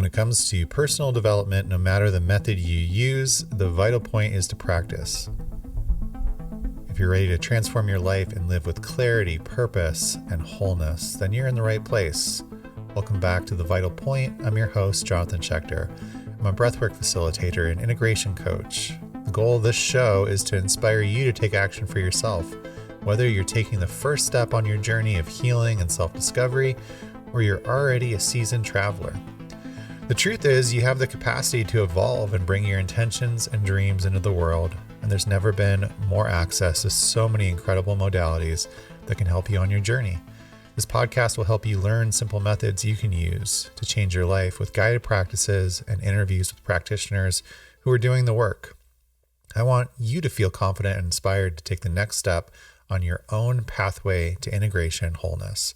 When it comes to personal development, no matter the method you use, the vital point is to practice. If you're ready to transform your life and live with clarity, purpose, and wholeness, then you're in the right place. Welcome back to The Vital Point. I'm your host, Jonathan Schechter. I'm a breathwork facilitator and integration coach. The goal of this show is to inspire you to take action for yourself, whether you're taking the first step on your journey of healing and self-discovery, or you're already a seasoned traveler. The truth is, you have the capacity to evolve and bring your intentions and dreams into the world, and there's never been more access to so many incredible modalities that can help you on your journey. This podcast will help you learn simple methods you can use to change your life with guided practices and interviews with practitioners who are doing the work. I want you to feel confident and inspired to take the next step on your own pathway to integration and wholeness.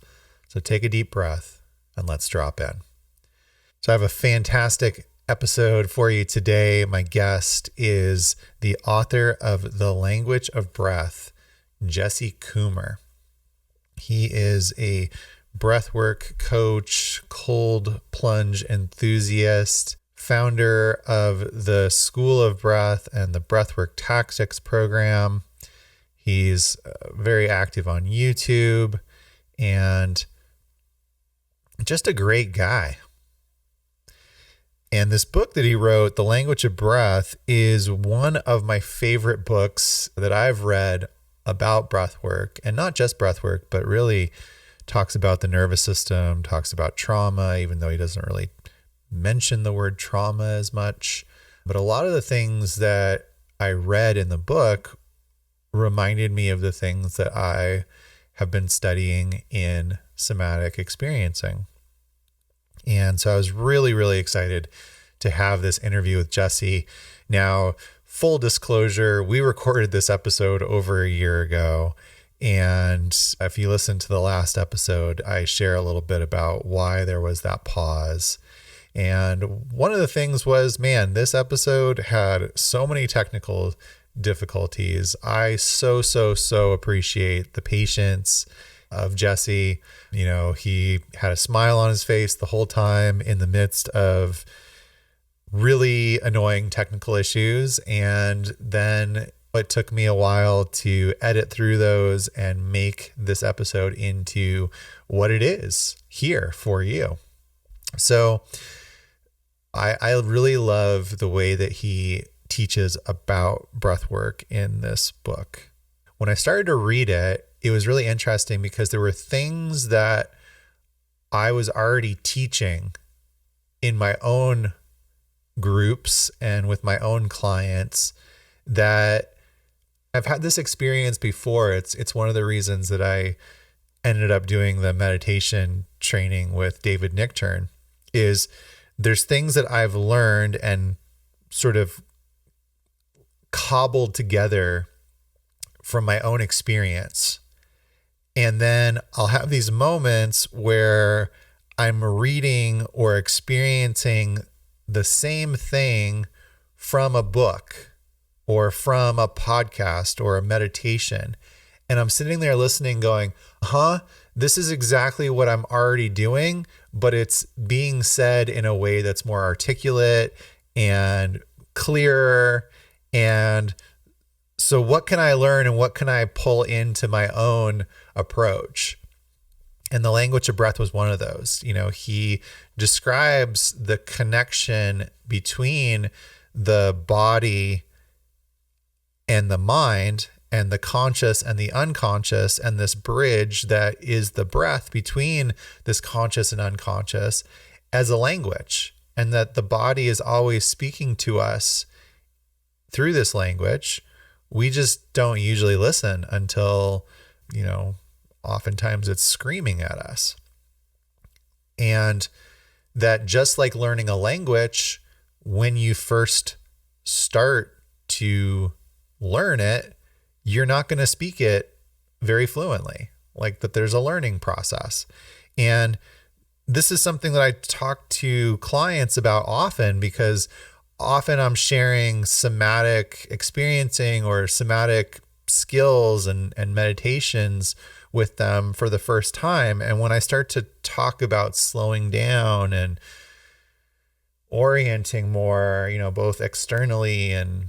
So take a deep breath and let's drop in. So I have a fantastic episode for you today. My guest is the author of The Language of Breath, Jesse Coomer. He is a breathwork coach, cold plunge enthusiast, founder of the School of Breath and the Breathwork Tactics program. He's very active on YouTube and just a great guy. And this book that he wrote, The Language of Breath, is one of my favorite books that I've read about breathwork, and not just breathwork, but really talks about the nervous system, talks about trauma, even though he doesn't really mention the word trauma as much. But a lot of the things that I read in the book reminded me of the things that I have been studying in somatic experiencing. And so I was really, really excited to have this interview with Jesse. Now, full disclosure, we recorded this episode over a year ago. And if you listen to the last episode, I share a little bit about why there was that pause. And one of the things was, man, this episode had so many technical difficulties. I so appreciate the patience of Jesse. You know, he had a smile on his face the whole time in the midst of really annoying technical issues. And then it took me a while to edit through those and make this episode into what it is here for you. So I really love the way that he teaches about breathwork in this book. When I started to read it, it was really interesting because there were things that I was already teaching in my own groups and with my own clients that I've had this experience before. It's one of the reasons that I ended up doing the meditation training with David Nichtern. Is there's things that I've learned and sort of cobbled together from my own experience. And then I'll have these moments where I'm reading or experiencing the same thing from a book or from a podcast or a meditation. And I'm sitting there listening going, this is exactly what I'm already doing, but it's being said in a way that's more articulate and clearer. And so what can I learn and what can I pull into my own approach? And The Language of Breath was one of those. You know, he describes the connection between the body and the mind and the conscious and the unconscious, and this bridge that is the breath between this conscious and unconscious as a language, and that the body is always speaking to us through this language. We just don't usually listen until, oftentimes it's screaming at us. And that just like learning a language, when you first start to learn it, you're not going to speak it very fluently, like that there's a learning process. And this is something that I talk to clients about often, because often I'm sharing somatic experiencing or somatic skills and meditations with them for the first time. And when I start to talk about slowing down and orienting more, both externally and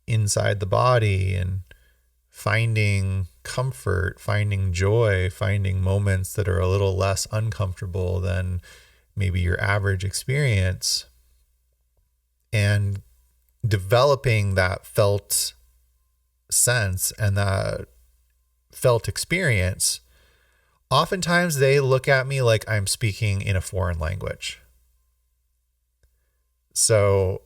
inside the body, and finding comfort, finding joy, finding moments that are a little less uncomfortable than maybe your average experience, and developing that felt sense and that felt experience. Oftentimes they look at me like I'm speaking in a foreign language. So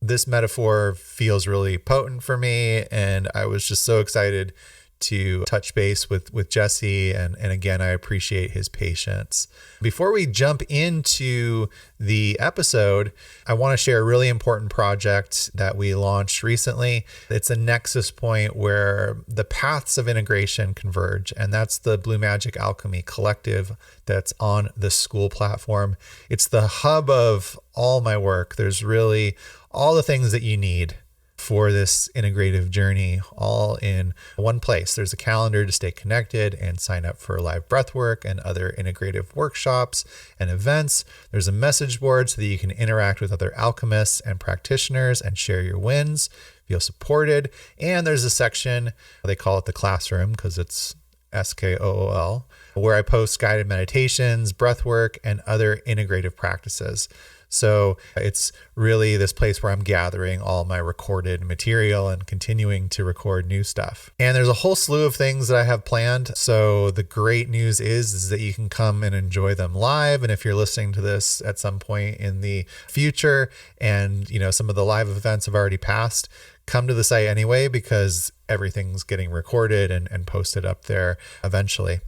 this metaphor feels really potent for me, and I was just so excited to touch base with Jesse. And again, I appreciate his patience. Before we jump into the episode, I want to share a really important project that we launched recently. It's a nexus point where the paths of integration converge, and that's the Blue Magic Alchemy Collective that's on the School platform. It's the hub of all my work. There's really all the things that you need for this integrative journey all in one place. There's a calendar to stay connected and sign up for live breathwork and other integrative workshops and events. There's a message board so that you can interact with other alchemists and practitioners and share your wins, feel supported. And there's a section, they call it the classroom because it's SKOOL, where I post guided meditations, breathwork, and other integrative practices. So it's really this place where I'm gathering all my recorded material and continuing to record new stuff. And there's a whole slew of things that I have planned. So the great news is that you can come and enjoy them live. And if you're listening to this at some point in the future and, some of the live events have already passed, come to the site anyway, because everything's getting recorded and posted up there eventually.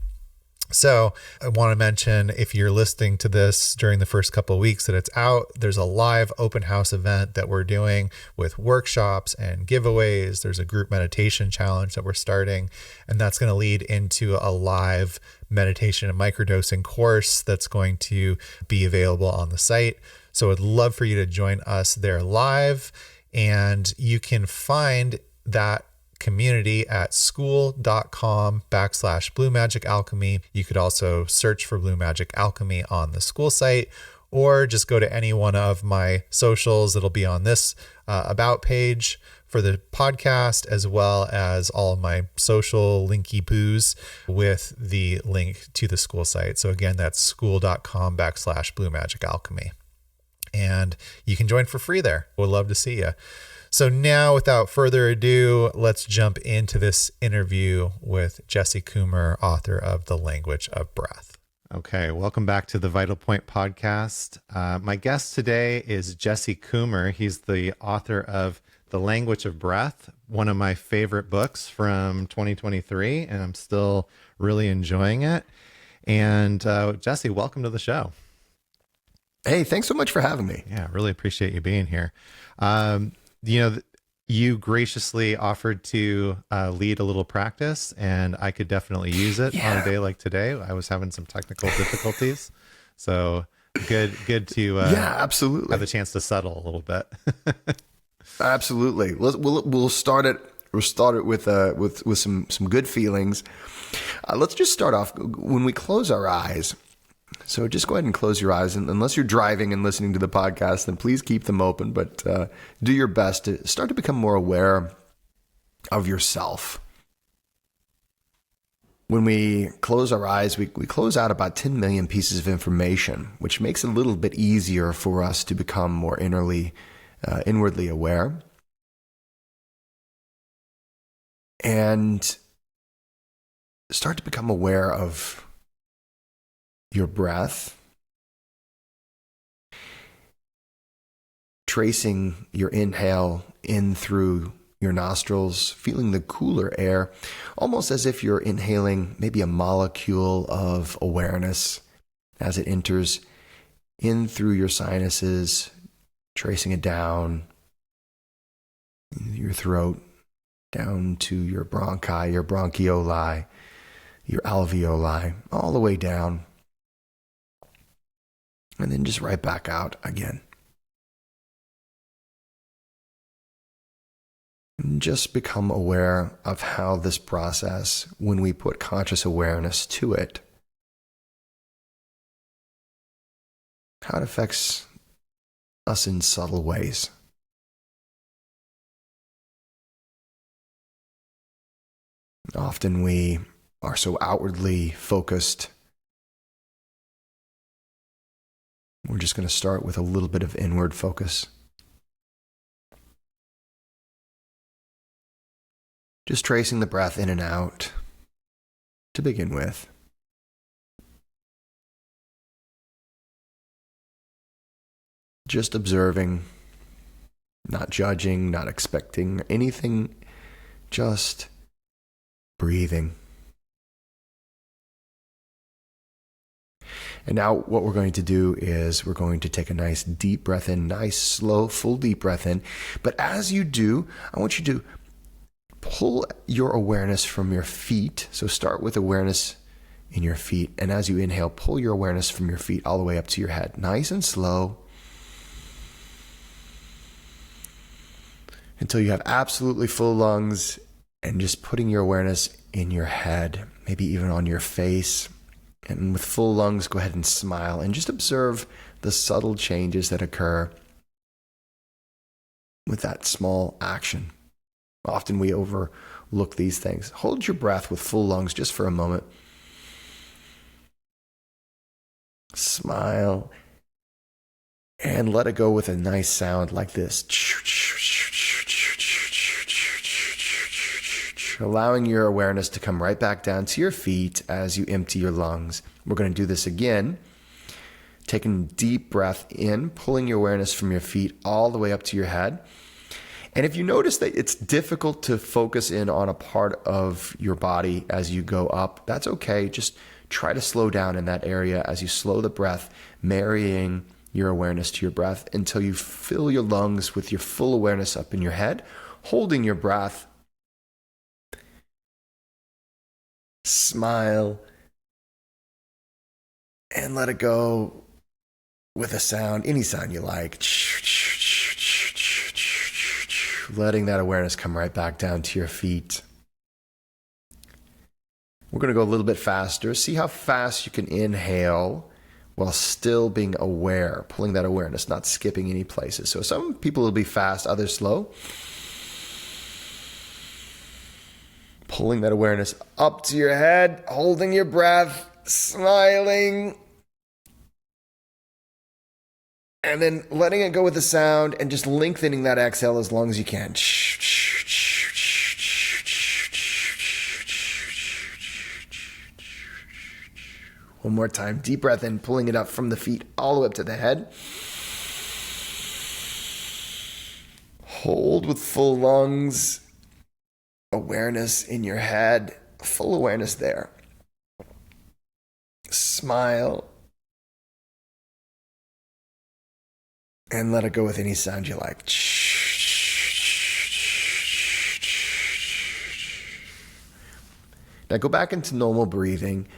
So I want to mention, if you're listening to this during the first couple of weeks that it's out, there's a live open house event that we're doing with workshops and giveaways. There's a group meditation challenge that we're starting, and that's going to lead into a live meditation and microdosing course that's going to be available on the site. So I'd love for you to join us there live, and you can find that community at school.com/Blue Magic Alchemy. You could also search for Blue Magic Alchemy on the school site, or just go to any one of my socials. It'll be on this about page for the podcast, as well as all of my social linky poos with the link to the school site. So again, that's school.com/Blue Magic Alchemy. And you can join for free there. We'd love to see you. So now, without further ado, let's jump into this interview with Jesse Coomer, author of The Language of Breath. Okay, welcome back to the Vital Point podcast. My guest today is Jesse Coomer. He's the author of The Language of Breath, one of my favorite books from 2023, and I'm still really enjoying it. And Jesse, welcome to the show. Hey, thanks so much for having me. Yeah, really appreciate you being here. You graciously offered to lead a little practice, and I could definitely use it on a day like today. I was having some technical difficulties, so good to absolutely have the chance to settle a little bit. Absolutely. We'll start it. We'll start it with some good feelings. Let's just start off when we close our eyes. So just go ahead and close your eyes. And unless you're driving and listening to the podcast, then please keep them open. But do your best to start to become more aware of yourself. When we close our eyes, we close out about 10 million pieces of information, which makes it a little bit easier for us to become more inwardly aware. And start to become aware of your breath, tracing your inhale in through your nostrils, feeling the cooler air, almost as if you're inhaling maybe a molecule of awareness as it enters in through your sinuses, tracing it down your throat, down to your bronchi, your bronchioli, your alveoli, all the way down. And then just right back out again. And just become aware of how this process, when we put conscious awareness to it, how it affects us in subtle ways. Often we are so outwardly focused. We're just going to start with a little bit of inward focus. Just tracing the breath in and out to begin with. Just observing, not judging, not expecting anything, just breathing. And now what we're going to do is we're going to take a nice deep breath in, nice, slow, full deep breath in. But as you do, I want you to pull your awareness from your feet. So start with awareness in your feet. And as you inhale, pull your awareness from your feet all the way up to your head. Nice and slow. Until you have absolutely full lungs, and just putting your awareness in your head, maybe even on your face. And with full lungs, go ahead and smile and just observe the subtle changes that occur with that small action. Often we overlook these things. Hold your breath with full lungs just for a moment. Smile and let it go with a nice sound like this. Allowing your awareness to come right back down to your feet as you empty your lungs. We're going to do this again. Taking a deep breath in, pulling your awareness from your feet all the way up to your head. And if you notice that it's difficult to focus in on a part of your body as you go up, that's okay. Just try to slow down in that area as you slow the breath, marrying your awareness to your breath until you fill your lungs with your full awareness up in your head, holding your breath. Smile and let it go with a sound, any sound you like. Letting that awareness come right back down to your feet. We're going to go a little bit faster. See how fast you can inhale while still being aware, pulling that awareness, not skipping any places. So some people will be fast, others slow. Pulling that awareness up to your head, holding your breath, smiling, and then letting it go with the sound and just lengthening that exhale as long as you can. One more time, deep breath in, pulling it up from the feet all the way up to the head. Hold with full lungs. Awareness in your head, full awareness there. Smile. And let it go with any sound you like. Now go back into normal breathing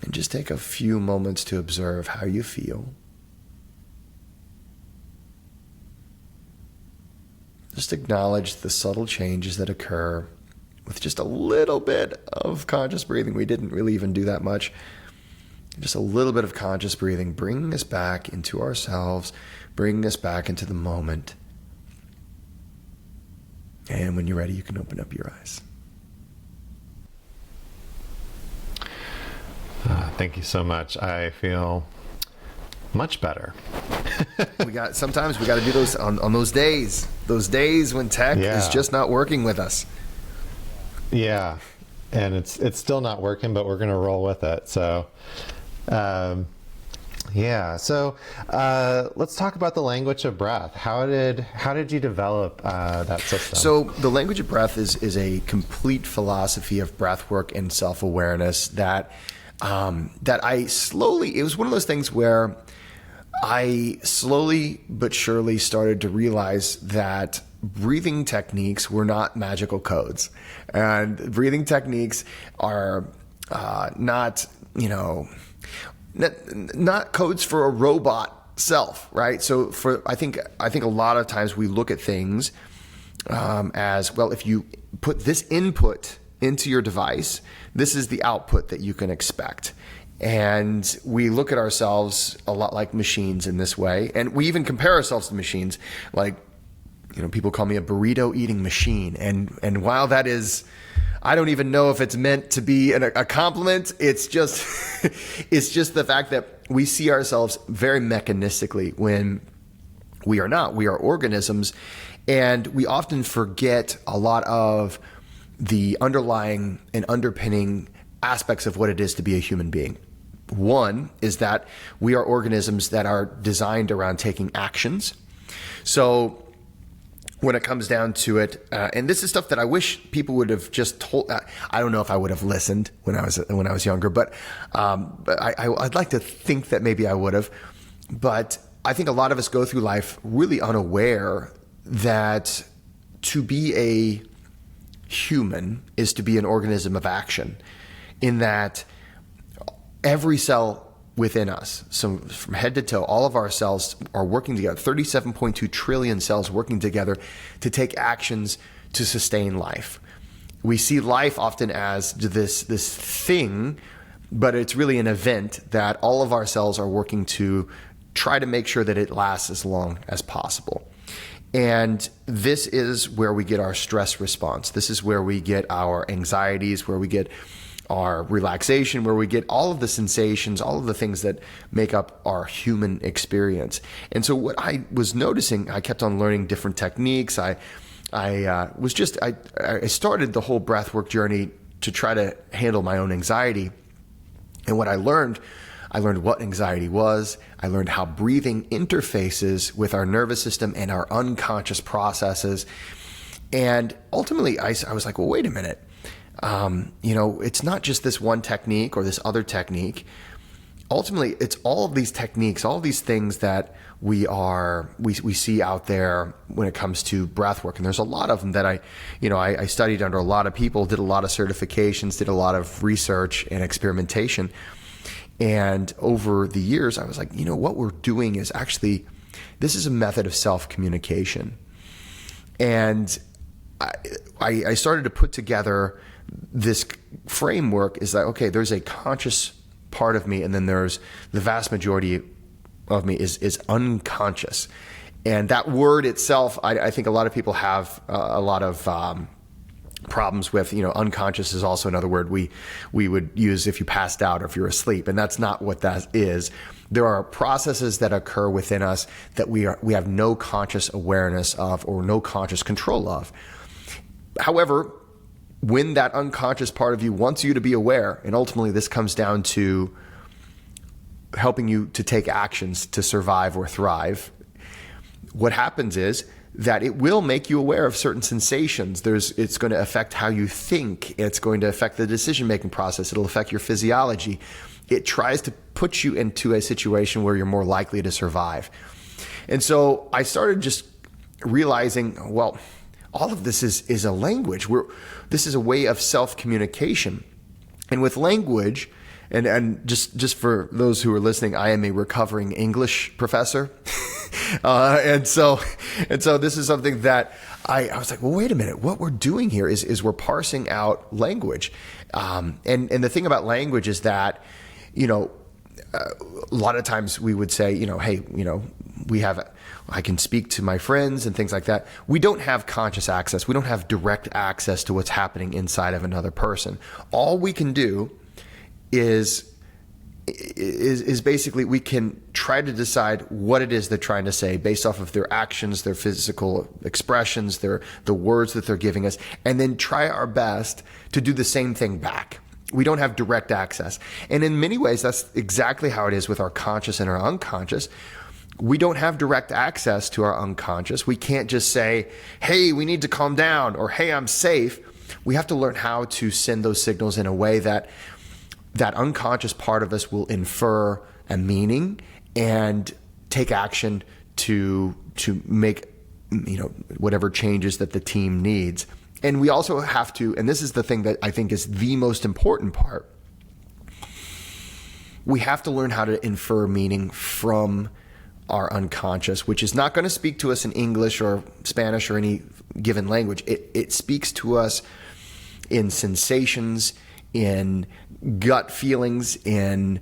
and just take a few moments to observe how you feel. Just acknowledge the subtle changes that occur with just a little bit of conscious breathing. We didn't really even do that much. Just a little bit of conscious breathing, bringing us back into ourselves, bringing us back into the moment. And when you're ready, you can open up your eyes. Thank you so much. I feel much better. Sometimes we got to do those on those days when tech is just not working with us. Yeah. And it's still not working, but we're going to roll with it. So, So let's talk about the language of breath. How did you develop that system? So the language of breath is a complete philosophy of breath work and self-awareness that it was one of those things where I slowly but surely started to realize that breathing techniques were not magical codes. And breathing techniques are not codes for a robot self, right? So I think a lot of times we look at things as, well, if you put this input into your device, this is the output that you can expect. And we look at ourselves a lot like machines in this way. And we even compare ourselves to machines. Like, people call me a burrito eating machine. And while that is, I don't even know if it's meant to be a compliment. It's just, it's just the fact that we see ourselves very mechanistically when we are not. We are organisms. And we often forget a lot of the underlying and underpinning aspects of what it is to be a human being. One is that we are organisms that are designed around taking actions. So when it comes down to it, and this is stuff that I wish people would have just told. I don't know if I would have listened when I was younger, but I'd like to think that maybe I would have. But I think a lot of us go through life really unaware that to be a human is to be an organism of action, in that every cell within us, so from head to toe, all of our cells are working together, 37.2 trillion cells working together to take actions to sustain life. We see life often as this thing, but it's really an event that all of our cells are working to try to make sure that it lasts as long as possible. And this is where we get our stress response. This is where we get our anxieties, where we get our relaxation, where we get all of the sensations, all of the things that make up our human experience. And so what I was noticing, I kept on learning different techniques. I started the whole breathwork journey to try to handle my own anxiety. And what I learned what anxiety was. I learned how breathing interfaces with our nervous system and our unconscious processes. And ultimately, I was like, well, wait a minute. It's not just this one technique or this other technique. Ultimately, it's all of these techniques, all of these things that we see out there when it comes to breath work. And there's a lot of them that I studied under a lot of people, did a lot of certifications, did a lot of research and experimentation. And over the years, I was like, what we're doing is actually, this is a method of self-communication. And I started to put together this framework is that, okay, there's a conscious part of me, and then there's the vast majority of me is unconscious. And that word itself, I think a lot of people have a lot of problems with. Unconscious is also another word we would use if you passed out or if you're asleep, and that's not what that is. There are processes that occur within us that we have no conscious awareness of or no conscious control of. However, when that unconscious part of you wants you to be aware, and ultimately this comes down to helping you to take actions to survive or thrive, what happens is that it will make you aware of certain sensations. It's going to affect how you think. It's going to affect the decision-making process. It'll affect your physiology. It tries to put you into a situation where you're more likely to survive. And so I started just realizing, well, all of this is a language. This is a way of self-communication. And with language, and just for those who are listening, I am a recovering English professor. And so this is something that I was like, well, wait a minute. What we're doing here is we're parsing out language. And the thing about language is that, a lot of times we would say, hey, I can speak to my friends and things like that. We don't have conscious access. We don't have direct access to what's happening inside of another person. All we can do is basically we can try to decide what it is they're trying to say based off of their actions, their physical expressions, the words that they're giving us, and then try our best to do the same thing back. We don't have direct access. And in many ways, that's exactly how it is with our conscious and our unconscious. We don't have direct access to our unconscious. We can't just say, hey, we need to calm down, or hey, I'm safe. We have to learn how to send those signals in a way that that unconscious part of us will infer a meaning and take action to make whatever changes that the team needs. And we also have to, and this is the thing that I think is the most important part, we have to learn how to infer meaning from our unconscious, which is not going to speak to us in English or Spanish or any given language. It speaks to us in sensations, in gut feelings, in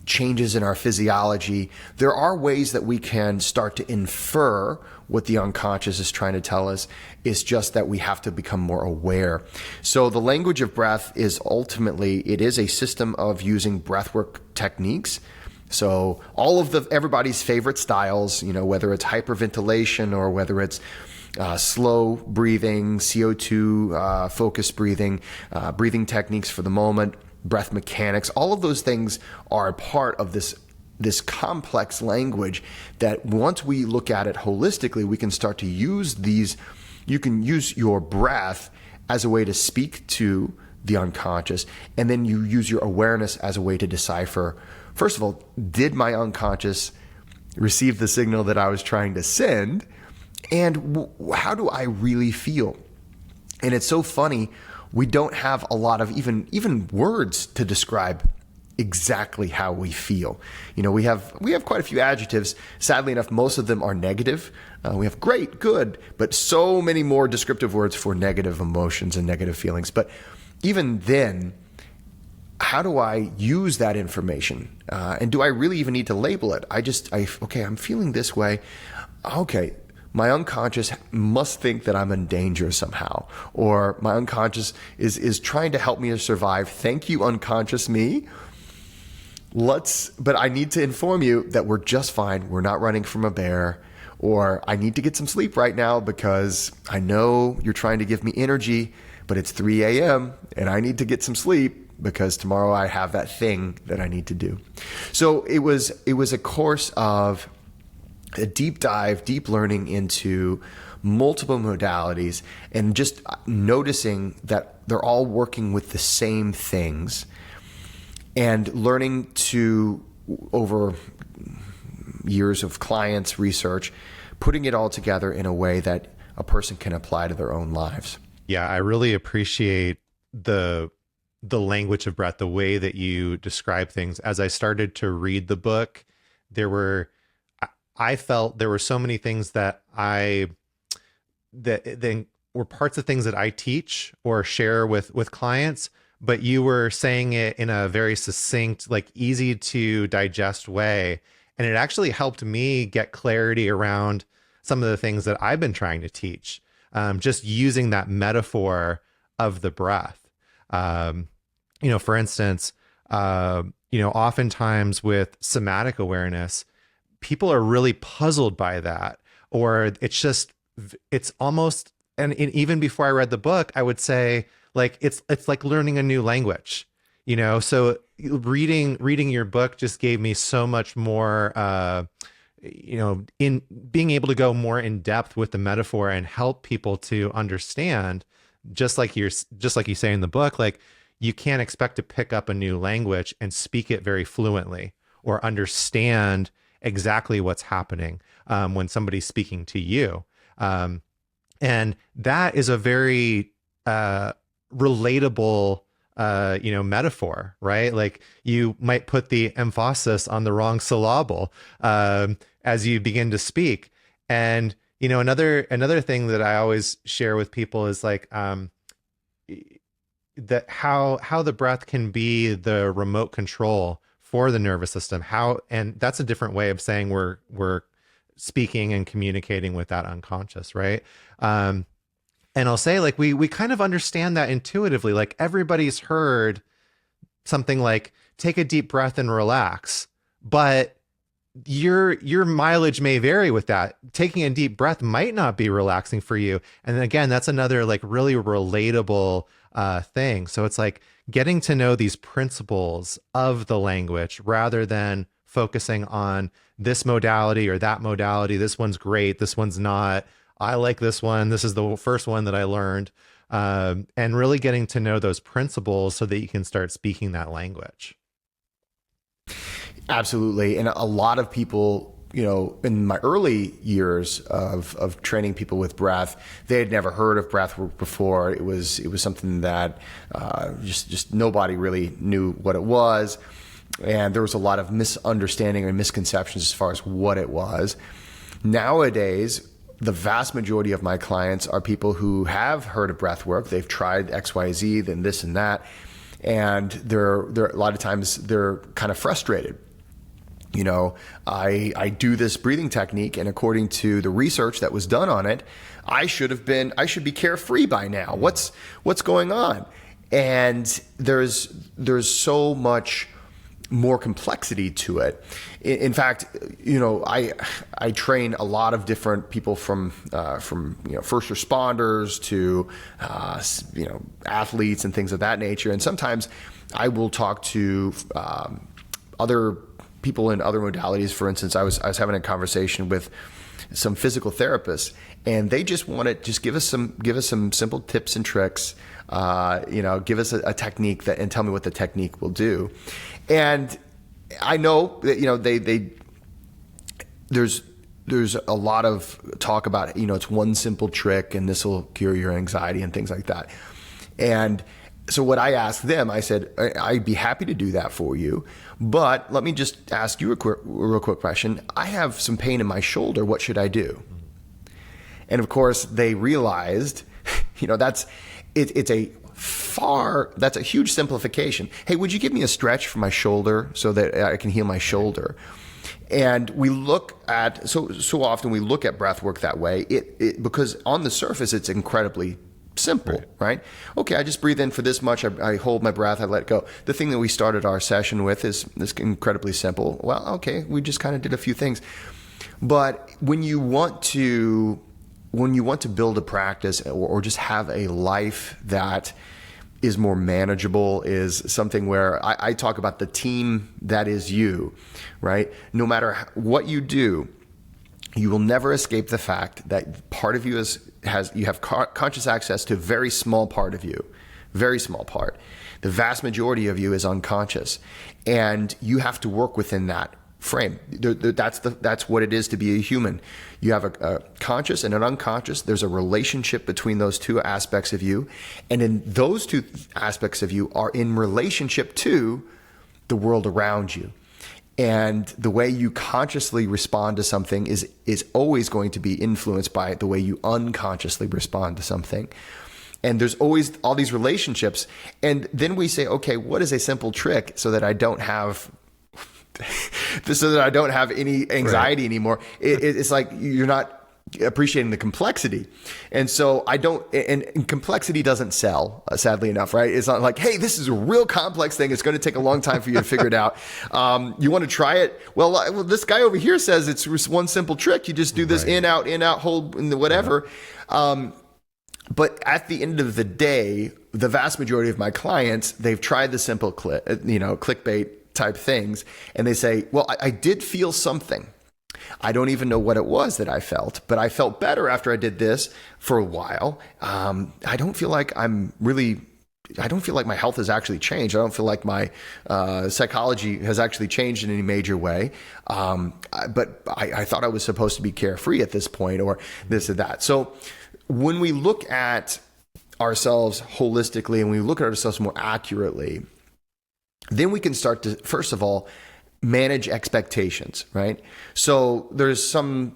changes in our physiology, there are ways that we can start to infer what the unconscious is trying to tell us. It's just that we have to become more aware. So the language of breath is ultimately, it is a system of using breathwork techniques. So all of everybody's favorite styles, whether it's hyperventilation or whether it's slow breathing, CO2 focused breathing, breathing techniques for the moment, breath mechanics, all of those things are a part of this complex language that once we look at it holistically, we can start to use these. You can use your breath as a way to speak to the unconscious, and then you use your awareness as a way to decipher, first of all, did my unconscious receive the signal that I was trying to send? And how do I really feel? And it's so funny, we don't have a lot of even words to describe exactly how we feel. We have quite a few adjectives. Sadly enough, most of them are negative. We have great, good, but so many more descriptive words for negative emotions and negative feelings. But even then, how do I use that information? And do I really even need to label it? Okay, I'm feeling this way. Okay, my unconscious must think that I'm in danger somehow, or my unconscious is trying to help me to survive. Thank you, unconscious me. But I need to inform you that we're just fine. We're not running from a bear, or I need to get some sleep right now because I know you're trying to give me energy, but it's 3 a.m. and I need to get some sleep because tomorrow I have that thing that I need to do. So it was a course of a deep dive, deep learning into multiple modalities and just noticing that they're all working with the same things and learning to, over years of clients' research, putting it all together in a way that a person can apply to their own lives. Yeah, I really appreciate the language of breath, the way that you describe things. As I started to read the book, I felt there were so many things that were parts of things that I teach or share with clients, but you were saying it in a very succinct, like easy to digest way. And it actually helped me get clarity around some of the things that I've been trying to teach. Just using that metaphor of the breath. For instance, oftentimes with somatic awareness, people are really puzzled by that, or it's almost, and even before I read the book, I would say like, it's like learning a new language, so reading your book just gave me so much more, in being able to go more in depth with the metaphor and help people to understand, just like you say in the book, like you can't expect to pick up a new language and speak it very fluently or understand exactly what's happening when somebody's speaking to you. And that is a very relatable, metaphor, right? Like you might put the emphasis on the wrong syllable as you begin to speak. And, another thing that I always share with people is like that how the breath can be the remote control for the nervous system, and that's a different way of saying we're speaking and communicating with that unconscious, right? And I'll say like we kind of understand that intuitively. Like everybody's heard something like take a deep breath and relax, but your mileage may vary with that. Taking a deep breath might not be relaxing for you. And again, that's another like really relatable thing. So it's like getting to know these principles of the language rather than focusing on this modality or that modality. This one's great. This one's not. I like this one. This is the first one that I learned. And really getting to know those principles so that you can start speaking that language. Absolutely. And a lot of people, in my early years of training people with breath, they had never heard of breath work before. It was something that just nobody really knew what it was. And there was a lot of misunderstanding and misconceptions as far as what it was. Nowadays, the vast majority of my clients are people who have heard of breath work. They've tried XYZ, then this and that. And they're a lot of times they're kind of frustrated. You know, I do this breathing technique, and according to the research that was done on it, I should be carefree by now. What's going on? And there's so much more complexity to it. In fact, you know, I train a lot of different people from you know, first responders to you know, athletes and things of that nature. And sometimes I will talk to other people in other modalities. For instance, I was having a conversation with some physical therapists, and they just want to give us some simple tips and tricks. You know, give us a technique and tell me what the technique will do. And I know that, you know, there's a lot of talk about, you know, it's one simple trick and this will cure your anxiety and things like that. And so what I asked them, I said, I'd be happy to do that for you, but let me just ask you a real quick question. I have some pain in my shoulder. What should I do? And of course they realized, you know, that's a huge simplification. Hey, would you give me a stretch for my shoulder so that I can heal my shoulder? And we look at, so often we look at breath work that way, because on the surface, it's incredibly simple, right? Okay, I just breathe in for this much. I hold my breath. I let go. The thing that we started our session with is incredibly simple. Well, okay, we just kind of did a few things. But when you want to build a practice or just have a life that is more manageable, is something where I talk about the team that is you, right? No matter what you do, you will never escape the fact that part of you you have conscious access to a very small part of you, very small part. The vast majority of you is unconscious, and you have to work within that frame. That's what it is to be a human. You have a conscious and an unconscious. There's a relationship between those two aspects of you, and in those two aspects of you are in relationship to the world around you. And the way you consciously respond to something is always going to be influenced by the way you unconsciously respond to something. And there's always all these relationships. And then we say, okay, what is a simple trick so that I don't have any anxiety anymore? It's like you're not appreciating the complexity. And so and complexity doesn't sell, sadly enough, right? It's not like, hey, this is a real complex thing. It's going to take a long time for you to figure it out. You want to try it? Well, this guy over here says it's one simple trick. You just do this in, out, hold, and whatever. But at the end of the day, the vast majority of my clients, they've tried the simple clickbait type things. And they say, well, I did feel something. I don't even know what it was that I felt, but I felt better after I did this for a while. I don't feel like I don't feel like my health has actually changed. I don't feel like my psychology has actually changed in any major way. But I thought I was supposed to be carefree at this point, or this or that. So when we look at ourselves holistically and we look at ourselves more accurately, then we can start to, first of all, manage expectations, right? So there's some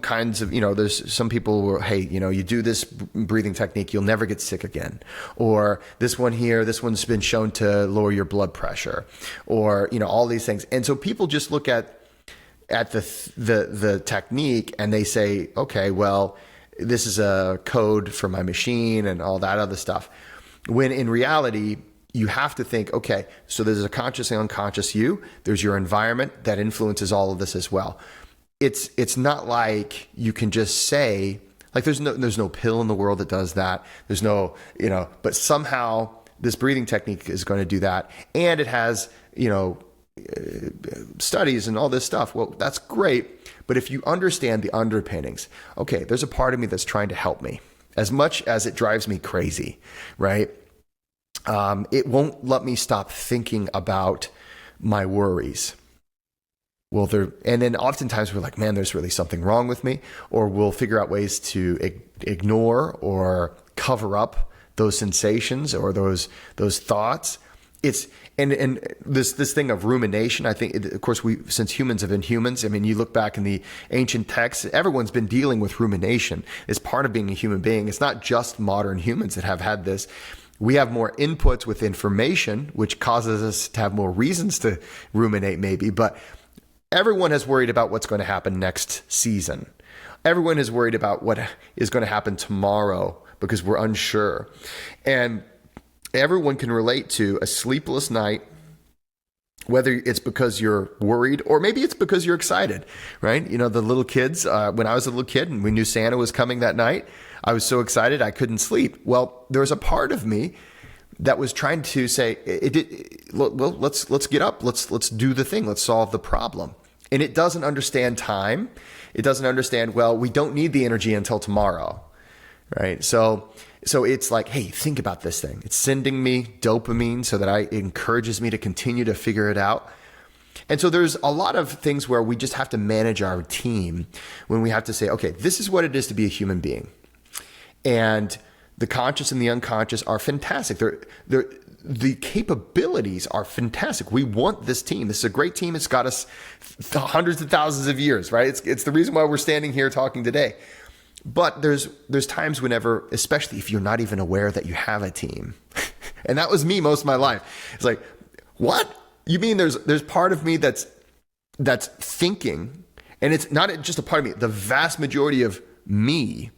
kinds of, there's some people who are, hey, you do this breathing technique, you'll never get sick again. Or this one's been shown to lower your blood pressure, or, all these things. And so people just look at the technique and they say, okay, well, this is a code for my machine and all that other stuff. When in reality, you have to think, okay, so there's a conscious and unconscious you. There's your environment that influences all of this as well. It's not like you can just say, like there's no pill in the world that does that. There's no, but somehow this breathing technique is going to do that. And it has, studies and all this stuff. Well, that's great. But if you understand the underpinnings, okay, there's a part of me that's trying to help me as much as it drives me crazy, right? It won't let me stop thinking about my worries. Well, and then oftentimes we're like, man, there's really something wrong with me, or we'll figure out ways to ignore or cover up those sensations or those thoughts. it's and this thing of rumination. I think, of course, since humans have been humans. I mean, you look back in the ancient texts, everyone's been dealing with rumination. It's part of being a human being. It's not just modern humans that have had this. We have more inputs with information, which causes us to have more reasons to ruminate, maybe. But everyone is worried about what's going to happen next season. Everyone is worried about what is going to happen tomorrow because we're unsure. And everyone can relate to a sleepless night, whether it's because you're worried or maybe it's because you're excited, right? You know, the little kids, when I was a little kid and we knew Santa was coming that night, I was so excited I couldn't sleep. Well, there was a part of me that was trying to say, well, let's get up, let's do the thing, let's solve the problem. And it doesn't understand time. It doesn't understand, well, we don't need the energy until tomorrow, right? So it's like, hey, think about this thing. It's sending me dopamine so that it encourages me to continue to figure it out. And so there's a lot of things where we just have to manage our team when we have to say, okay, this is what it is to be a human being. And the conscious and the unconscious are fantastic. The capabilities are fantastic. We want this team. This is a great team. It's got us hundreds of thousands of years, right? It's the reason why we're standing here talking today. But there's times whenever, especially if you're not even aware that you have a team, and that was me most of my life. It's like, what? You mean there's part of me that's thinking, and it's not just a part of me. The vast majority of me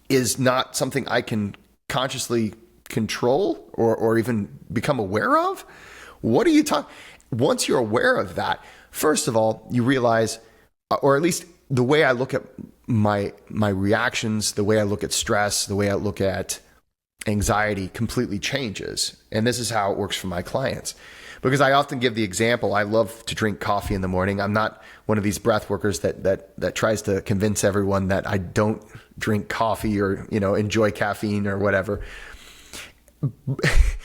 is not something I can consciously control or even become aware of. What are you talking? Once you're aware of that, first of all, you realize, or at least the way I look at my reactions, the way I look at stress, the way I look at anxiety completely changes. And this is how it works for my clients. Because I often give the example, I love to drink coffee in the morning. I'm not one of these breath workers that tries to convince everyone that I don't drink coffee or, enjoy caffeine or whatever.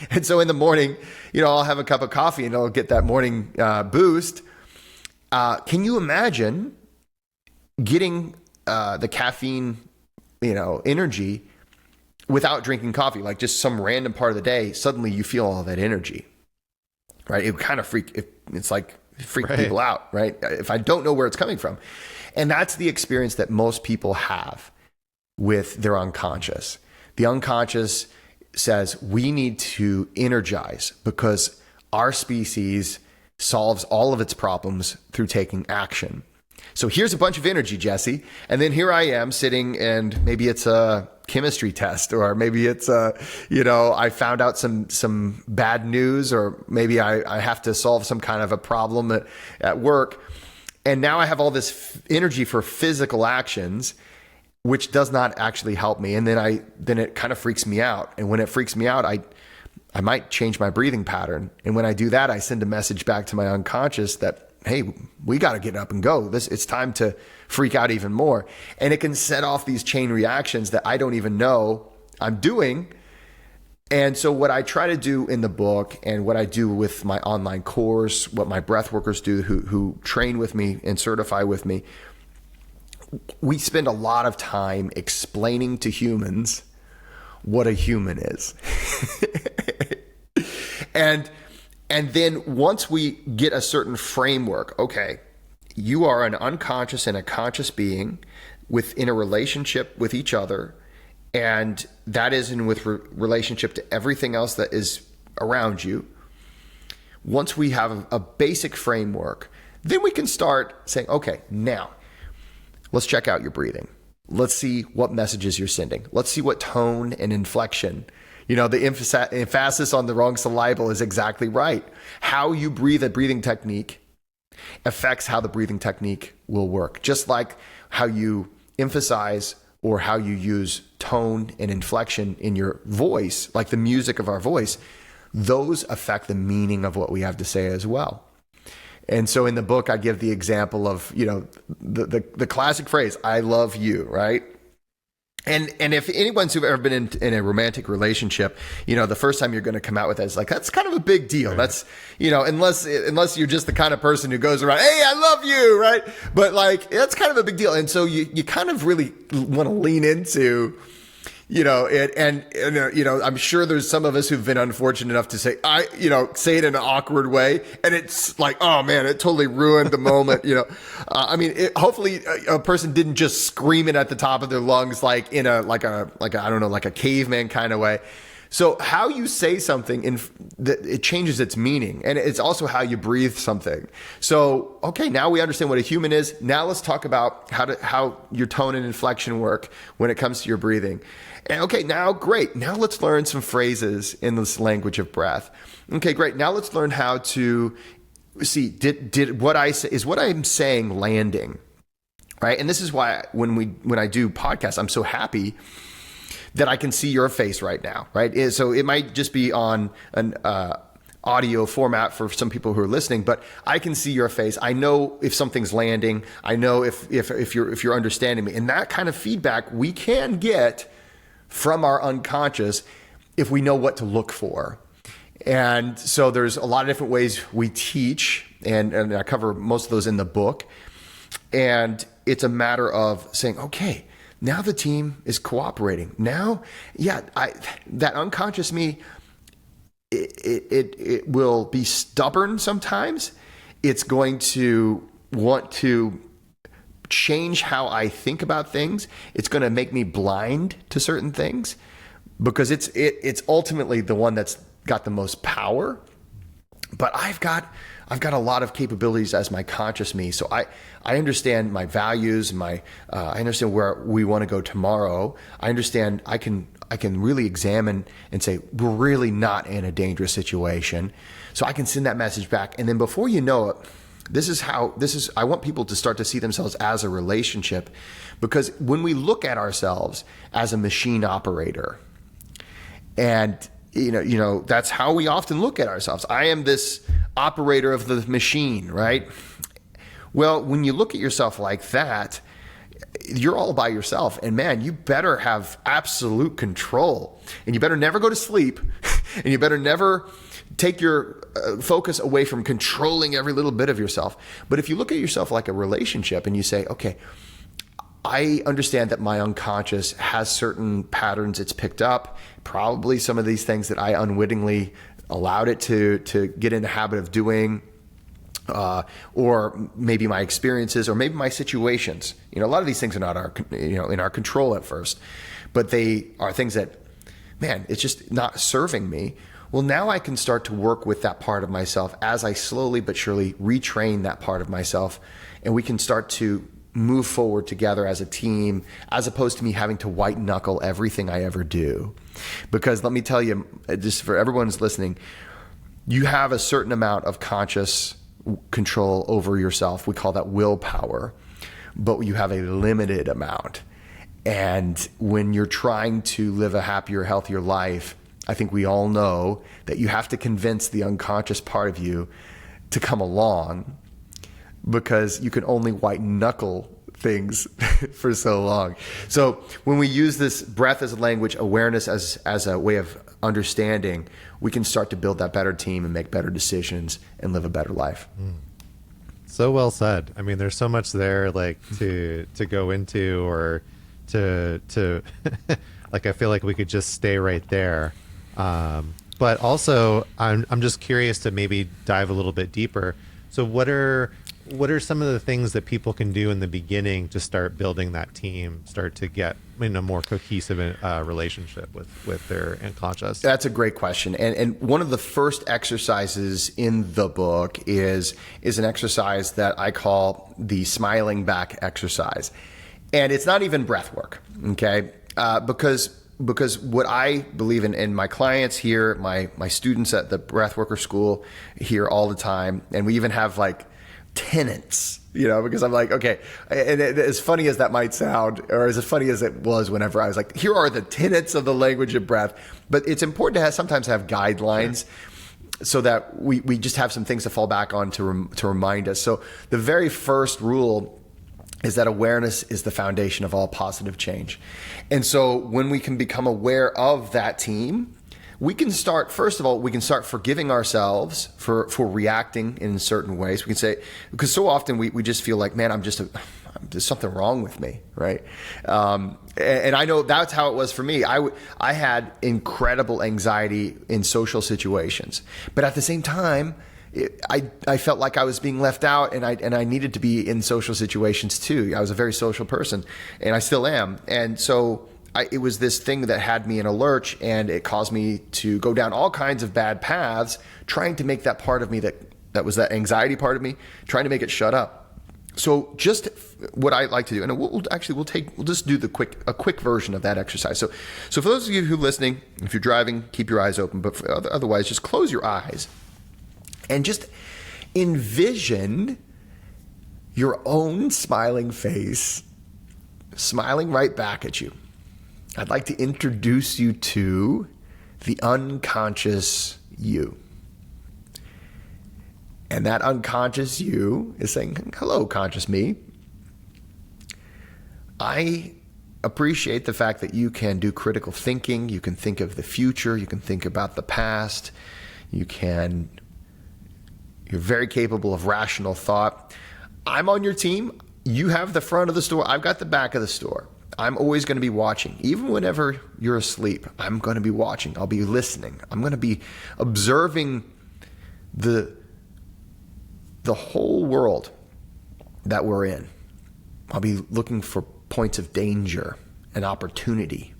And so in the morning, I'll have a cup of coffee and I'll get that morning boost. Can you imagine getting the caffeine, energy without drinking coffee? Like just some random part of the day, suddenly you feel all that energy, right? It would kind of freak people out, right? If I don't know where it's coming from. And that's the experience that most people have with their unconscious. The unconscious says we need to energize because our species solves all of its problems through taking action. So here's a bunch of energy, Jesse. And then here I am sitting and maybe it's a chemistry test, or maybe it's I found out some bad news, or maybe I have to solve some kind of a problem at work. And now I have all this energy for physical actions, which does not actually help me. And then it kind of freaks me out. And when it freaks me out, I might change my breathing pattern. And when I do that, I send a message back to my unconscious that, hey, we got to get up and go. It's time to freak out even more. And it can set off these chain reactions that I don't even know I'm doing. And so what I try to do in the book, and what I do with my online course, what my breath workers do who train with me and certify with me, we spend a lot of time explaining to humans what a human is. And then once we get a certain framework, okay, you are an unconscious and a conscious being within a relationship with each other, and that is with relationship to everything else that is around you. Once we have a basic framework, then we can start saying, okay, now let's check out your breathing. Let's see what messages you're sending. Let's see what tone and inflection. The emphasis on the wrong syllable is exactly right. How you breathe a breathing technique affects how the breathing technique will work. Just like how you emphasize or how you use tone and inflection in your voice, like the music of our voice, those affect the meaning of what we have to say as well. And so in the book, I give the example of, the classic phrase, I love you, right? And if anyone's who've ever been in a romantic relationship, the first time you're going to come out with that is like, that's kind of a big deal. Right. That's, unless you're just the kind of person who goes around, hey, I love you, right? But like, that's kind of a big deal. And so you kind of really want to lean into, I'm sure there's some of us who've been unfortunate enough to say it in an awkward way, and it's like, oh man, it totally ruined the moment. Hopefully a person didn't just scream it at the top of their lungs, like in a caveman kind of way. So how you say something, it changes its meaning, and it's also how you breathe something. So, okay, now we understand what a human is. Now let's talk about how your tone and inflection work when it comes to your breathing. And okay, now great. Now let's learn some phrases in this language of breath. Okay, great. Now let's learn how to see, did what I say, is what I'm saying landing, right? And this is why when I do podcasts, I'm so happy that I can see your face right now, right? So it might just be on an audio format for some people who are listening, but I can see your face. I know if something's landing. I know if you're understanding me. And that kind of feedback we can get from our unconscious if we know what to look for. And so there's a lot of different ways we teach, and I cover most of those in the book. And it's a matter of saying, okay, now the team is cooperating. Now, that unconscious me, it will be stubborn sometimes. It's going to want to change how I think about things. It's going to make me blind to certain things because it's ultimately the one that's got the most power. But I've got a lot of capabilities as my conscious me. So I understand my values, I understand where we want to go tomorrow. I understand I can really examine and say, we're really not in a dangerous situation. So I can send that message back. And then before you know it, I want people to start to see themselves as a relationship, because when we look at ourselves as a machine operator, and that's how we often look at ourselves. I am this operator of the machine, right? Well, when you look at yourself like that, you're all by yourself, and man, you better have absolute control, and you better never go to sleep, and you better never take your focus away from controlling every little bit of yourself. But if you look at yourself like a relationship and you say, okay, I understand that my unconscious has certain patterns it's picked up, probably some of these things that I unwittingly allowed it to get in the habit of doing, or maybe my experiences, or maybe my situations. A lot of these things are not in our control at first, but they are things that, man, it's just not serving me. Well, now I can start to work with that part of myself as I slowly but surely retrain that part of myself, and we can start to move forward together as a team, as opposed to me having to white knuckle everything I ever do. Because let me tell you, just for everyone who's listening, you have a certain amount of conscious control over yourself. We call that willpower, but you have a limited amount. And when you're trying to live a happier, healthier life, I think we all know that you have to convince the unconscious part of you to come along, because you can only white knuckle things for so long. So when we use this breath as a language, awareness as a way of understanding, we can start to build that better team and make better decisions and live a better life. So well said. I mean, there's so much there, like to go into, or to like, I feel like we could just stay right there. But also I'm just curious to maybe dive a little bit deeper. So what are some of the things that people can do in the beginning to start building that team, start to get in a more cohesive relationship with their unconscious? That's a great question. And one of the first exercises in the book is an exercise that I call the smiling back exercise. And it's not even breath work, okay? Because what I believe in, and my clients here, my students at the Breathworker School here all the time, and we even have like tenets, because I'm like, okay, and as funny as that might sound, or as funny as it was whenever I was like, here are the tenets of the language of breath, but it's important to sometimes have guidelines, so that we just have some things to fall back on to remind us. So the very first rule is that awareness is the foundation of all positive change. And so when we can become aware of that team, we can start forgiving ourselves for reacting in certain ways. We can say, because so often we just feel like, man, I'm there's something wrong with me, right? And I know that's how it was for me. I had incredible anxiety in social situations, but at the same time, I felt like I was being left out, and I needed to be in social situations too. I was a very social person, and I still am. And so it was this thing that had me in a lurch, and it caused me to go down all kinds of bad paths, trying to make that part of me that was that anxiety part of me, trying to make it shut up. So just what I like to do, and we'll just do a quick version of that exercise. So for those of you who are listening, if you're driving, keep your eyes open, but otherwise just close your eyes and just envision your own smiling face, smiling right back at you. I'd like to introduce you to the unconscious you. And that unconscious you is saying, hello, conscious me. I appreciate the fact that you can do critical thinking. You can think of the future. You can think about the past. You're very capable of rational thought. I'm on your team. You have the front of the store. I've got the back of the store. I'm always going to be watching. Even whenever you're asleep, I'm going to be watching. I'll be listening. I'm going to be observing the whole world that we're in. I'll be looking for points of danger and opportunity.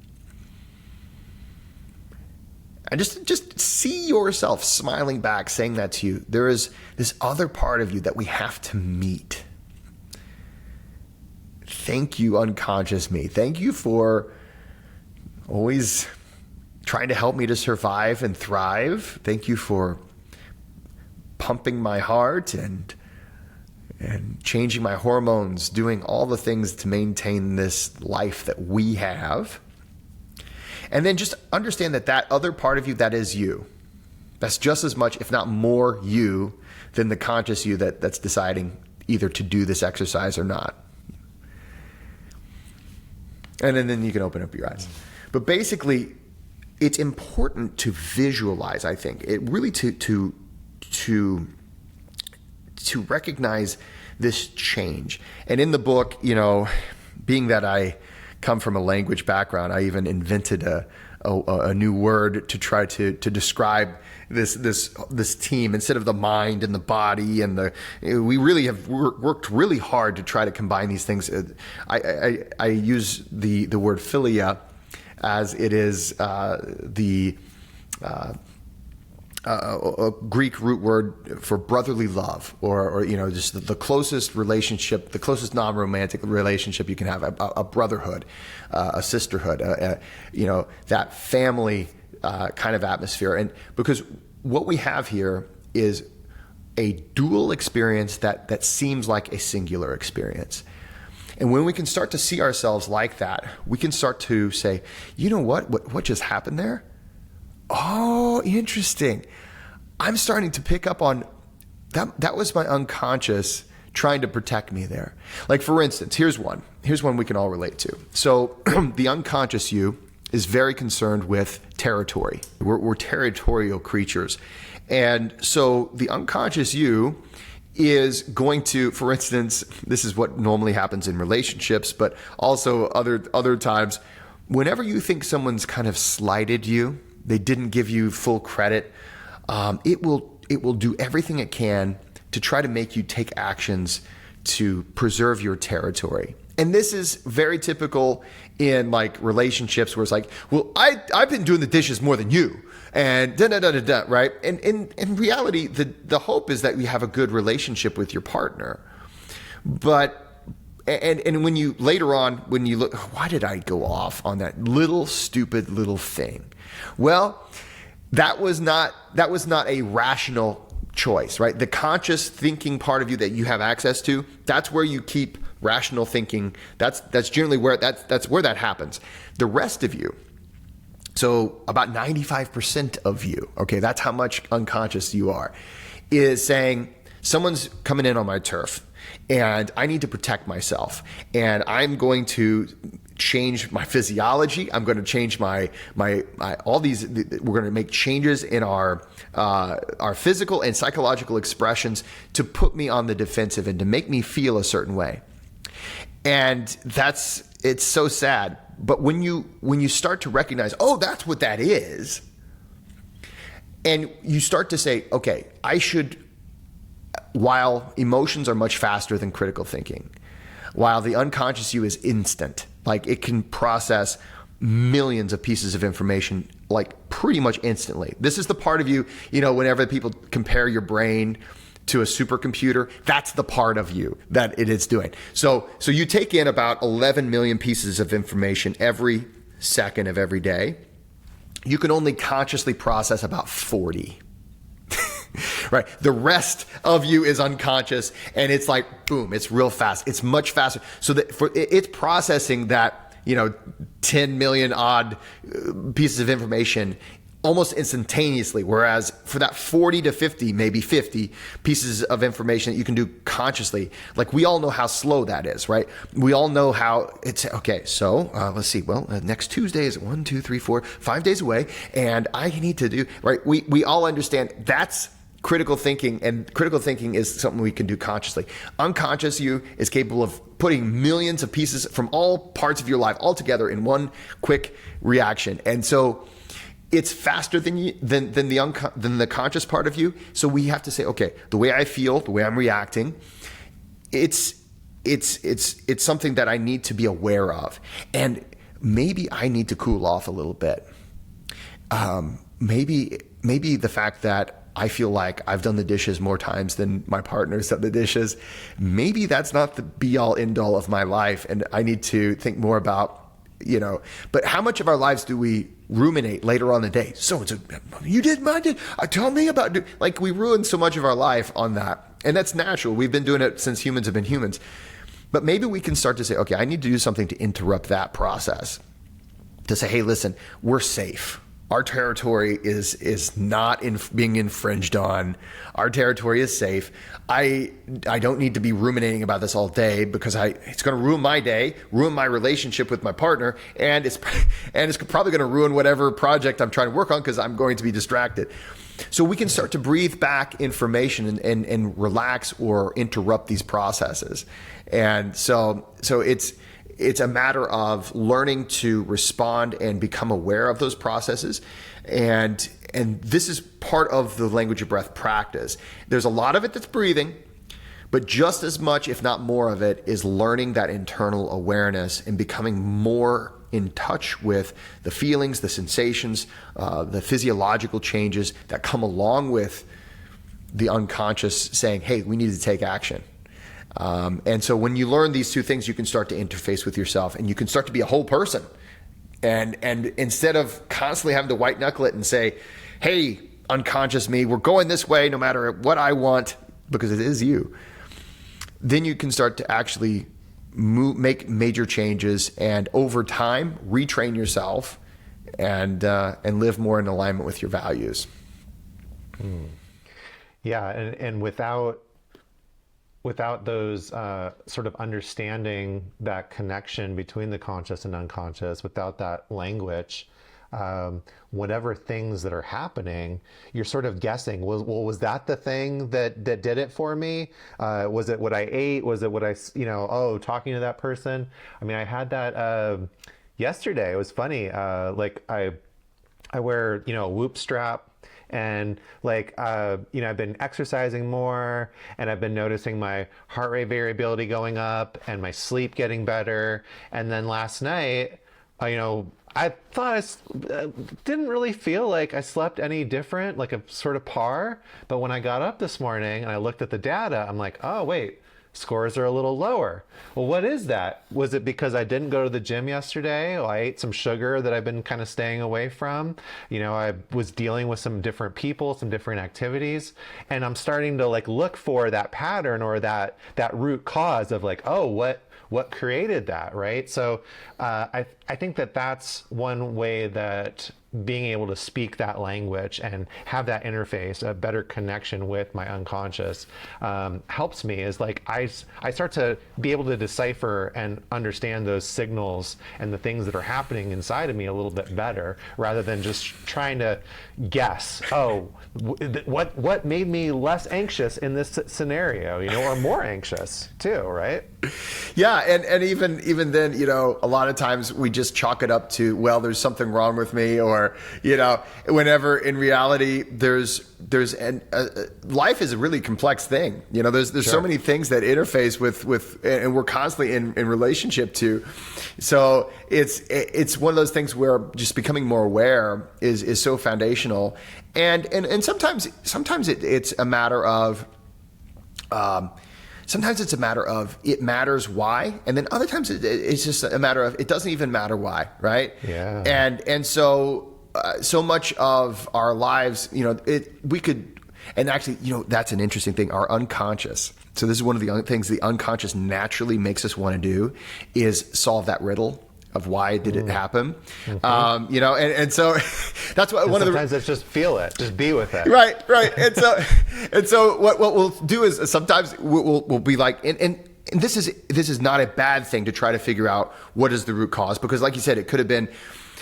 And just see yourself smiling back, saying that to you. There is this other part of you that we have to meet. Thank you, unconscious me. Thank you for always trying to help me to survive and thrive. Thank you for pumping my heart and changing my hormones, doing all the things to maintain this life that we have. And then just understand that other part of you, that is you. That's just as much, if not more, you than the conscious you that's deciding either to do this exercise or not. And then you can open up your eyes. But basically, it's important to visualize, I think. It really to recognize this change. And in the book, being that I come from a language background, I even invented a new word to try to describe this team. Instead of the mind and the body we really have worked really hard to try to combine these things. I use the word philia, as it is a Greek root word for brotherly love, or just the closest relationship, the closest non-romantic relationship you can have, a brotherhood, a sisterhood, that family kind of atmosphere. And because what we have here is a dual experience that seems like a singular experience. And when we can start to see ourselves like that, we can start to say, you know what just happened there? Oh, interesting. I'm starting to pick up on that was my unconscious trying to protect me there. Like, for instance, here's one we can all relate to. So the unconscious you is very concerned with territory. We're territorial creatures. And so the unconscious you is going to, for instance, this is what normally happens in relationships, but also other times, whenever you think someone's kind of slighted you, they didn't give you full credit, it will do everything it can to try to make you take actions to preserve your territory. And this is very typical in like relationships where it's like, well, I've been doing the dishes more than you, and da-da-da-da-da, right? And in reality, the hope is that you have a good relationship with your partner. But and when you later on, when you look, why did I go off on that little stupid little thing? Well, that was not a rational choice, right? The conscious thinking part of you that you have access to, that's where you keep rational thinking. That's generally where that's where that happens. The rest of you, so about 95% of you, okay, that's how much unconscious you are, is saying someone's coming in on my turf and I need to protect myself, and I'm going to change my physiology. I'm going to change my all these. We're going to make changes in our physical and psychological expressions to put me on the defensive and to make me feel a certain way. And it's so sad. But when you start to recognize, oh, that's what that is, and you start to say, okay, while emotions are much faster than critical thinking, while the unconscious you is instant, like it can process millions of pieces of information like pretty much instantly. This is the part of you, whenever people compare your brain to a supercomputer, that's the part of you that it is doing. So you take in about 11 million pieces of information every second of every day. You can only consciously process about 40. Right. The rest of you is unconscious, and it's like, boom, it's real fast. It's much faster. So that it's processing that, 10 million odd pieces of information almost instantaneously. Whereas for that 40 to 50, maybe 50 pieces of information that you can do consciously, like we all know how slow that is, right? We all know how it's, okay, so let's see. Well, next Tuesday is 1, 2, 3, 4, 5 days away. And I need to do, right? We all understand that's critical thinking, and critical thinking is something we can do consciously. Unconscious you is capable of putting millions of pieces from all parts of your life all together in one quick reaction. And so it's faster than the conscious part of you. So we have to say, okay, the way I feel, the way I'm reacting, it's something that I need to be aware of. And maybe I need to cool off a little bit. Maybe the fact that I feel like I've done the dishes more times than my partner's done the dishes, maybe that's not the be all end all of my life. And I need to think more about, but how much of our lives do we ruminate later on in the day? So you did mine, did tell me about it. Like we ruin so much of our life on that. And that's natural. We've been doing it since humans have been humans. But maybe we can start to say, okay, I need to do something to interrupt that process. To say, hey, listen, we're safe. Our territory is not being infringed on. Our territory is safe. I don't need to be ruminating about this all day because it's going to ruin my day, ruin my relationship with my partner, and it's probably going to ruin whatever project I'm trying to work on because I'm going to be distracted. So we can start to breathe back information and relax or interrupt these processes. And so it's a matter of learning to respond and become aware of those processes. And this is part of the language of breath practice. There's a lot of it that's breathing, but just as much, if not more of it, is learning that internal awareness and becoming more in touch with the feelings, the sensations, the physiological changes that come along with the unconscious saying, hey, we need to take action. And so when you learn these two things, you can start to interface with yourself and you can start to be a whole person. And instead of constantly having to white knuckle it and say, hey, unconscious me, we're going this way no matter what I want, because it is you, then you can start to actually make major changes and over time retrain yourself and live more in alignment with your values. Yeah, and without those sort of understanding that connection between the conscious and unconscious, without that language, whatever things that are happening, you're sort of guessing, was that the thing that did it for me? Was it what I ate? Was it what talking to that person? I mean, I had that yesterday. It was funny. Like I wear, a Whoop strap. And I've been exercising more and I've been noticing my heart rate variability going up and my sleep getting better. And then last night, I thought I didn't really feel like I slept any different, like a sort of par. But when I got up this morning and I looked at the data, I'm like, oh, wait, scores are a little lower. Well, what is that? Was it because I didn't go to the gym yesterday? I ate some sugar that I've been kind of staying away from. I was dealing with some different people, some different activities, and I'm starting to look for that pattern or that root cause of what created that, right? So I think that's one way that being able to speak that language and have that interface, a better connection with my unconscious, helps me. Is like I start to be able to decipher and understand those signals and the things that are happening inside of me a little bit better, rather than just trying to guess, oh, what made me less anxious in this scenario, or more anxious too, right? Yeah, and even then, a lot of times we just chalk it up to, well, there's something wrong with me, or whenever in reality life is a really complex thing. There's Sure. so many things that interface with and we're constantly in relationship to. So it's one of those things where just becoming more aware is so foundational, and sometimes it's a matter of. Sometimes it's a matter of it matters why, and then other times it's just a matter of it doesn't even matter why, right? Yeah. And so so much of our lives, we could, and actually, that's an interesting thing. Our unconscious. So this is one of the things the unconscious naturally makes us want to do is solve that riddle of why did it happen. Mm-hmm. And so that's what one of the sometimes it's just feel it, just be with it. Right. And so what we'll do is sometimes we'll be like, and this is not a bad thing to try to figure out what is the root cause, because like you said, it could have been,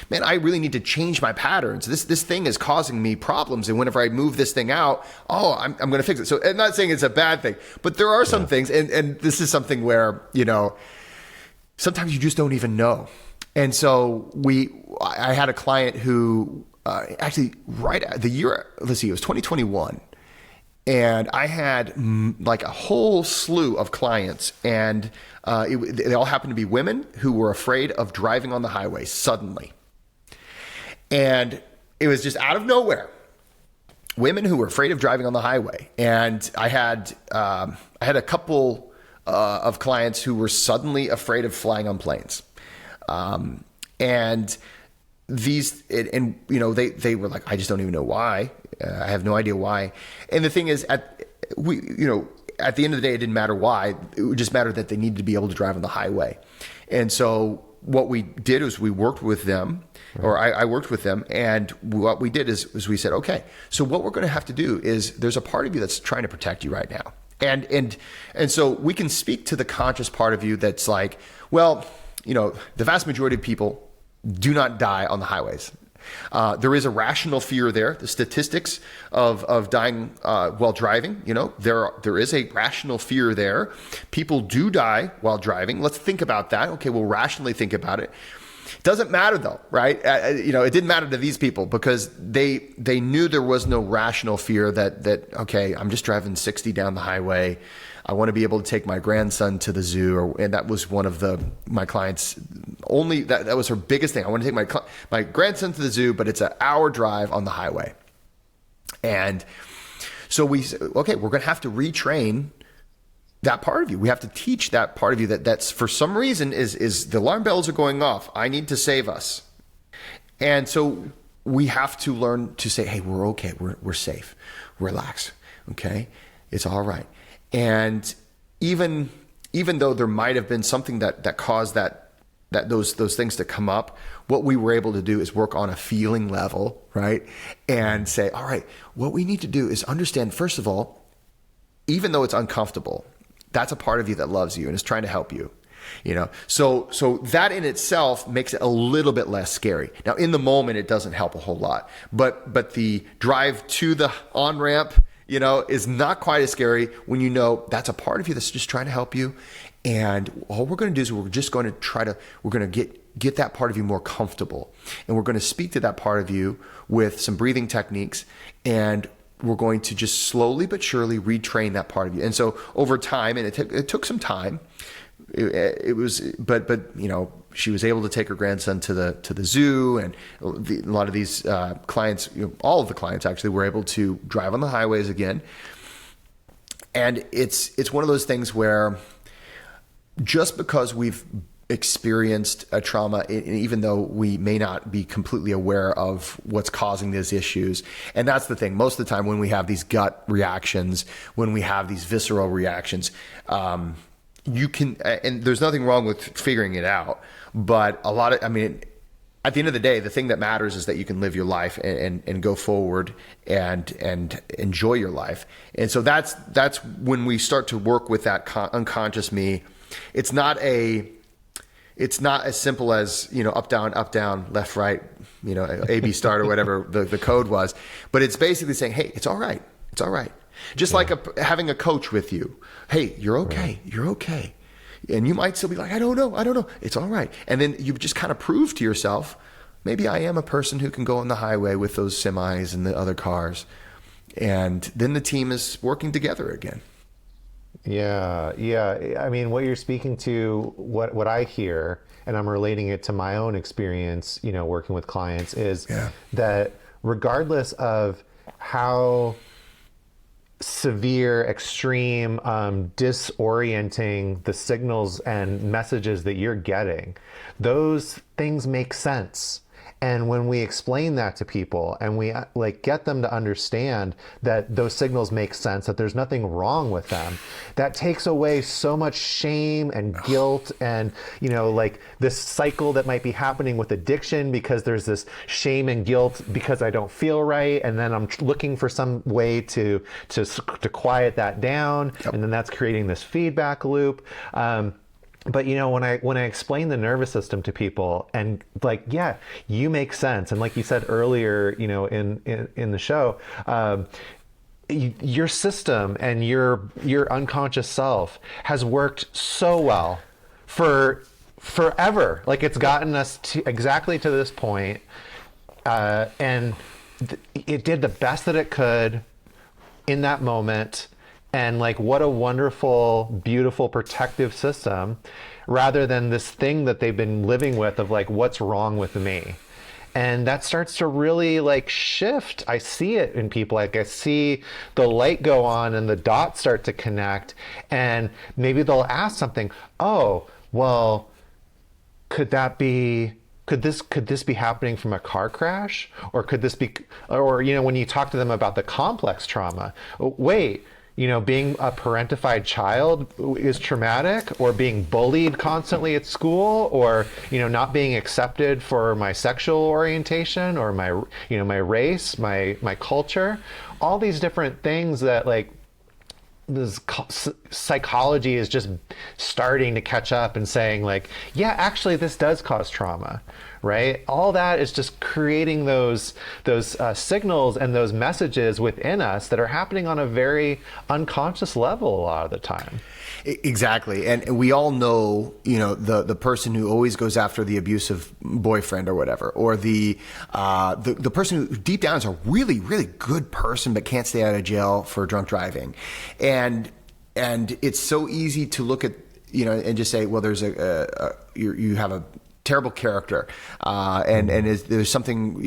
man, I really need to change my patterns. This thing is causing me problems, and whenever I move this thing out, I'm going to fix it. So I'm not saying it's a bad thing, but there are some things, and this is something where sometimes you just don't even know. And so I had a client who actually right at the year, it was 2021. And I had like a whole slew of clients, and they all happened to be women who were afraid of driving on the highway suddenly. And it was just out of nowhere. Women who were afraid of driving on the highway. And I had a couple of clients who were suddenly afraid of flying on planes. And they were like, I just don't even know why. I have no idea why. And the thing is, at the end of the day, it didn't matter why. It just mattered that they needed to be able to drive on the highway. And so what we did was we worked with them, or I worked with them. And what we did is we said, okay, so what we're going to have to do is there's a part of you that's trying to protect you right now. And so we can speak to the conscious part of you that's like, well, the vast majority of people do not die on the highways. There is a rational fear there. The statistics of dying while driving, there is a rational fear there. People do die while driving. Let's think about that. Okay, we'll rationally think about it. Doesn't matter though, right? It didn't matter to these people because they knew there was no rational fear that okay, I'm just driving 60 down the highway. I want to be able to take my grandson to the zoo, and that was one of my clients' only, that was her biggest thing. I want to take my grandson to the zoo, but it's an hour drive on the highway. And so we said, okay, we're going to have to retrain that part of you. We have to teach that part of you that's for some reason is the alarm bells are going off. I need to save us. And so we have to learn to say, hey, we're okay. We're safe. Relax. Okay. It's all right. And even though there might have been something that caused those things to come up, what we were able to do is work on a feeling level, right? And say, all right, what we need to do is understand, first of all, even though it's uncomfortable, that's a part of you that loves you and is trying to help you. So that in itself makes it a little bit less scary. Now, in the moment, it doesn't help a whole lot, but the drive to the on-ramp, is not quite as scary when that's a part of you that's just trying to help you. And all we're going to do is we're going to get that part of you more comfortable. And we're going to speak to that part of you with some breathing techniques, and we're going to just slowly but surely retrain that part of you. And so over time, and it took some time, but she was able to take her grandson to the zoo, and a lot of these clients, all of the clients actually, were able to drive on the highways again. And it's one of those things where just because we've experienced a trauma, even though we may not be completely aware of what's causing these issues. And that's the thing. Most of the time when we have these gut reactions, when we have these visceral reactions, you can, and there's nothing wrong with figuring it out, but at the end of the day, the thing that matters is that you can live your life and go forward and enjoy your life. And so that's when we start to work with that unconscious me. It's not as simple as, up, down, left, right, A, B start or whatever the code was. But it's basically saying, hey, it's all right. It's all right. Just like having a coach with you. Hey, you're okay. Right. You're okay. And you might still be like, I don't know. It's all right. And then you just kind of prove to yourself, maybe I am a person who can go on the highway with those semis and the other cars. And then the team is working together again. Yeah. I mean, what you're speaking to, what I hear, and I'm relating it to my own experience, working with clients, is that regardless of how severe, extreme, disorienting the signals and messages that you're getting, those things make sense. And when we explain that to people and we get them to understand that those signals make sense, that there's nothing wrong with them, that takes away so much shame and guilt and, this cycle that might be happening with addiction because there's this shame and guilt because I don't feel right. And then I'm looking for some way to quiet that down. Yep. And then that's creating this feedback loop. But when I explain the nervous system to people and you make sense. And like you said earlier, in the show, your system and your unconscious self has worked so well for forever. Like it's gotten us exactly to this point. And it did the best that it could in that moment. And what a wonderful, beautiful, protective system, rather than this thing that they've been living with of what's wrong with me. And that starts to really shift. I see it in people. I see the light go on and the dots start to connect. And maybe they'll ask something, oh, well, could this be happening from a car crash? Or could this be, when you talk to them about the complex trauma, wait, being a parentified child is traumatic, or being bullied constantly at school, or, not being accepted for my sexual orientation or my, my race, my culture, all these different things that this psychology is just starting to catch up and saying actually this does cause trauma, right? All that is just creating those signals and those messages within us that are happening on a very unconscious level a lot of the time. Exactly. And we all know, the person who always goes after the abusive boyfriend or whatever, or the person who deep down is a really, really good person but can't stay out of jail for drunk driving. And it's so easy to look at, and just say, well, there's you have a terrible character, and there's something,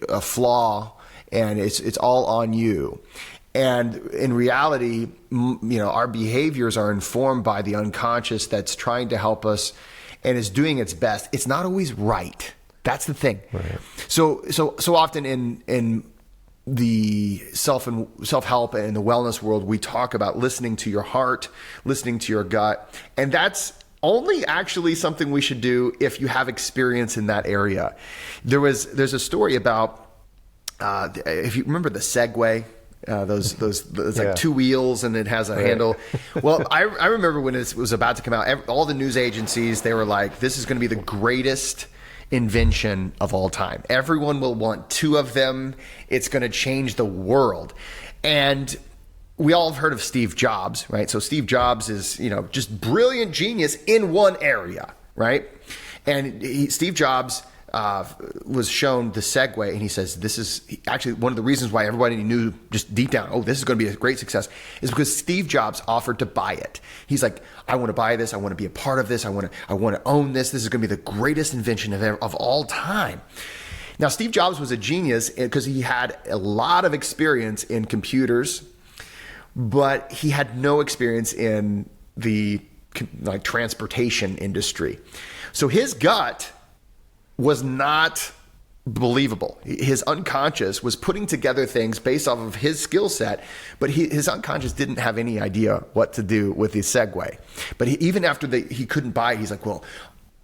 a flaw, and it's all on you. And in reality, our behaviors are informed by the unconscious that's trying to help us and is doing its best. It's not always right. That's the thing. Right. So often in the self-help and the wellness world, we talk about listening to your heart, listening to your gut, and that's only actually something we should do if you have experience in that area. There's a story about if you remember the Segway. Those like two wheels and it has a handle. Well, I remember when it was about to come out, all the news agencies, they were like, this is going to be the greatest invention of all time. Everyone will want two of them. It's going to change the world. And we all have heard of Steve Jobs, right? So Steve Jobs is, just brilliant genius in one area, right? And Steve Jobs was shown the Segway, and he says this is actually one of the reasons why everybody knew just deep down, oh, this is going to be a great success, is because Steve Jobs offered to buy it. He's like, I want to buy this. I want to be a part of this. I want to own this. This is going to be the greatest invention of all time. Now, Steve Jobs was a genius because he had a lot of experience in computers, but he had no experience in the transportation industry. So his gut was not believable. His unconscious was putting together things based off of his skill set, but his unconscious didn't have any idea what to do with the Segway. But even after he couldn't buy it, he's like, well,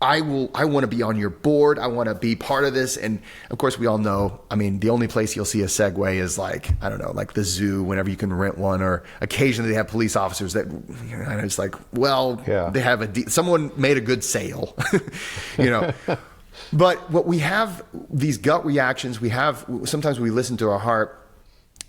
I want to be on your board. I want to be part of this. And of course, we all know, I mean, the only place you'll see a Segway is like, I don't know, like the zoo, whenever you can rent one, or occasionally they have police officers that, and it's like, well, they have someone made a good sale, you know. But what we have, these gut reactions, sometimes we listen to our heart,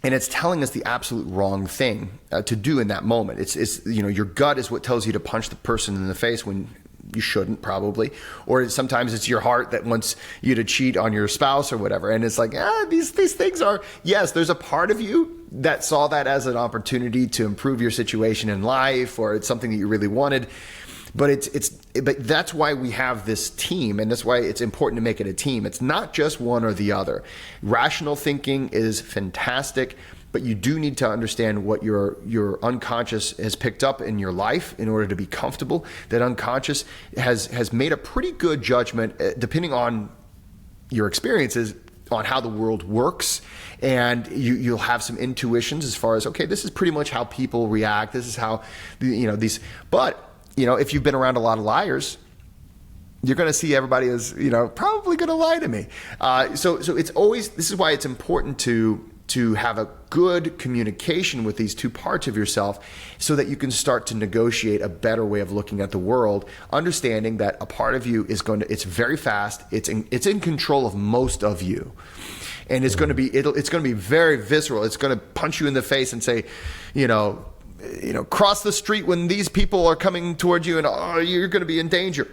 and it's telling us the absolute wrong thing to do in that moment. It's your gut is what tells you to punch the person in the face when you shouldn't, probably. Or sometimes it's your heart that wants you to cheat on your spouse or whatever. And it's like, these things are, yes, there's a part of you that saw that as an opportunity to improve your situation in life, or it's something that you really wanted. But but that's why we have this team, and that's why it's important to make it a team. It's not just one or the other. Rational thinking is fantastic, but you do need to understand what your unconscious has picked up in your life in order to be comfortable. That unconscious has made a pretty good judgment, depending on your experiences, on how the world works. And you'll have some intuitions as far as, okay, this is pretty much how people react. This is how, but if you've been around a lot of liars, you're going to see everybody is, probably going to lie to me. So it's always, this is why it's important to have a good communication with these two parts of yourself, so that you can start to negotiate a better way of looking at the world, understanding that a part of you is it's very fast, it's in control of most of you. And it's going to be very visceral. It's going to punch you in the face and say, cross the street when these people are coming towards you, and you're going to be in danger.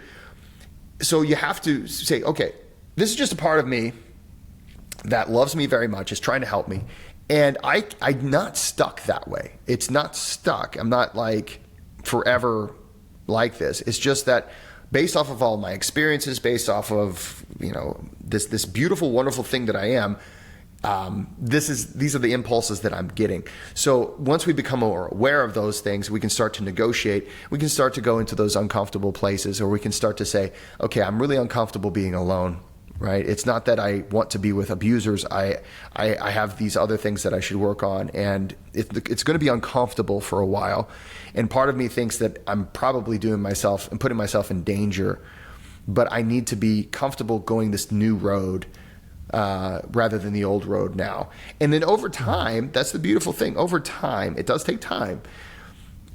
So you have to say, okay, this is just a part of me that loves me very much, is trying to help me. And I'm not stuck that way. It's not stuck. I'm not like forever like this. It's just that based off of all my experiences, based off of, this beautiful, wonderful thing that I am, these are the impulses that I'm getting. So once we become more aware of those things, we can start to negotiate. We can start to go into those uncomfortable places, or we can start to say, okay, I'm really uncomfortable being alone. Right? It's not that I want to be with abusers. I have these other things that I should work on, and it's going to be uncomfortable for a while. And part of me thinks that I'm probably putting myself in danger, but I need to be comfortable going this new road rather than the old road now. And then over time, that's the beautiful thing. Over time, it does take time,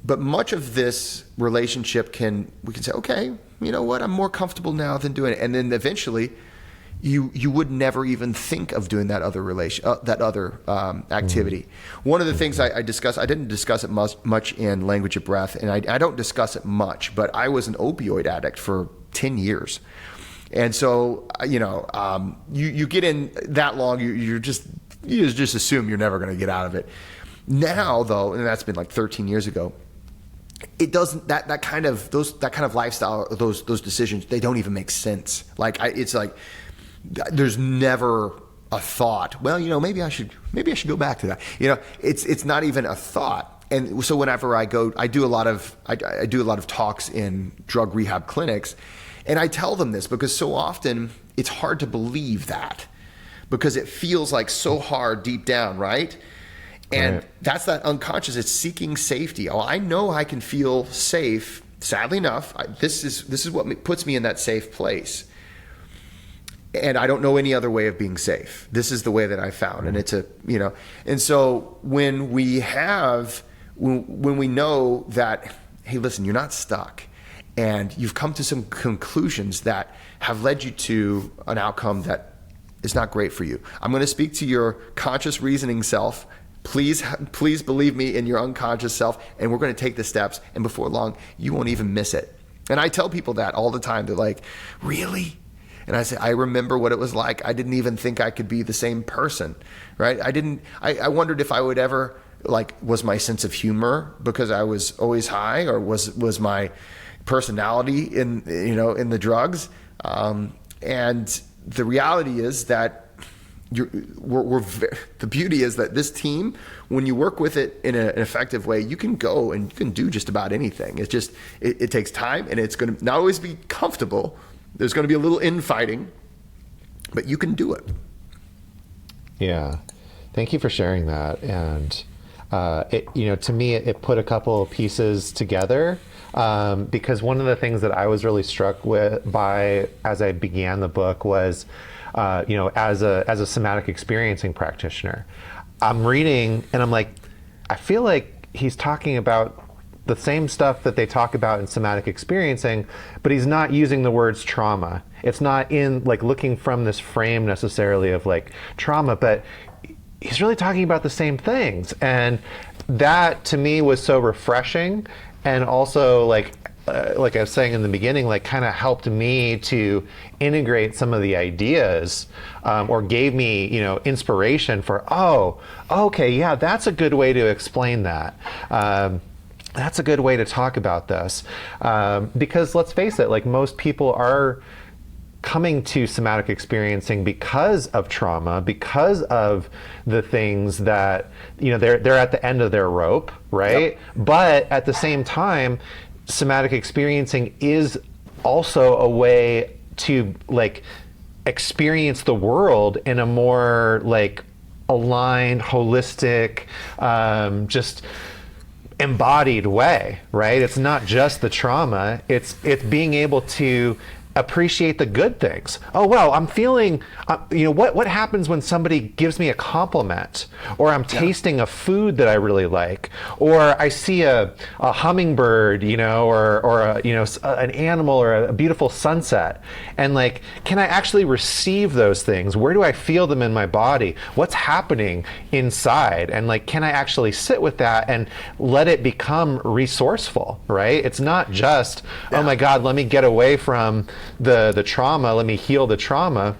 but much of this relationship we can say, okay, you know what? I'm more comfortable now than doing it, and then eventually, you would never even think of doing that other activity. One of the things I didn't discuss it much in Language of Breath, and I don't discuss it much, but I was an opioid addict for 10 years. And so, you get in that long, you just assume you're never going to get out of it. Now, though, and that's been like 13 years ago, it doesn't, that kind of lifestyle, those decisions, they don't even make sense. It's like, there's never a thought, well, maybe I should go back to that. It's not even a thought. And so whenever I do a lot of talks in drug rehab clinics, and I tell them this because so often it's hard to believe that, because it feels like so hard deep down, right? And that's that unconscious. It's seeking safety. Oh, I know I can feel safe. Sadly enough, this is what puts me in that safe place. And I don't know any other way of being safe. This is the way that I found. And and so when we know that, hey, listen, you're not stuck, and you've come to some conclusions that have led you to an outcome that is not great for you. I'm going to speak to your conscious reasoning self. Please believe me in your unconscious self, and we're going to take the steps, and before long, you won't even miss it. And I tell people that all the time. They're like, really? And I say, I remember what it was like. I didn't even think I could be the same person, right? I wondered if I would ever, was my sense of humor because I was always high, or was my personality in the drugs? And the reality is that the beauty is that this team, when you work with it in an effective way, you can go and you can do just about anything. It's just, it takes time, and it's going to not always be comfortable. There's going to be a little infighting, but you can do it. Yeah. Thank you for sharing that. And, to me, it put a couple of pieces together because one of the things that I was really struck by as I began the book was, as a somatic experiencing practitioner, I'm reading and I'm like, I feel like he's talking about the same stuff that they talk about in somatic experiencing, but he's not using the words trauma. It's not in like looking from this frame necessarily of like trauma, but he's really talking about the same things. And that to me was so refreshing, and also like I was saying in the beginning, like kind of helped me to integrate some of the ideas, or gave me, inspiration for, oh, okay, yeah, that's a good way to explain that. That's a good way to talk about this. Because let's face it, like most people are coming to somatic experiencing because of trauma, because of the things that, they're at the end of their rope, right? Yep. But at the same time, somatic experiencing is also a way to like experience the world in a more like aligned, holistic, just embodied way, right? It's not just the trauma, it's being able to appreciate the good things. Oh, wow, I'm feeling, what happens when somebody gives me a compliment, or I'm tasting a food that I really like, or I see a hummingbird, or an animal, or a beautiful sunset. And like, can I actually receive those things? Where do I feel them in my body? What's happening inside? And like, can I actually sit with that and let it become resourceful, right? It's not just, oh my God, let me get away from the trauma, let me heal the trauma.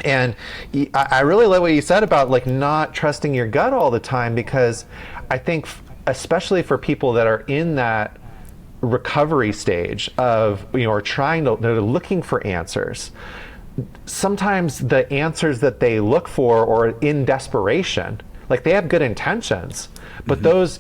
And I really like what you said about like not trusting your gut all the time, because I think especially for people that are in that recovery stage of, or they're looking for answers, sometimes the answers that they look for or in desperation, like they have good intentions, but those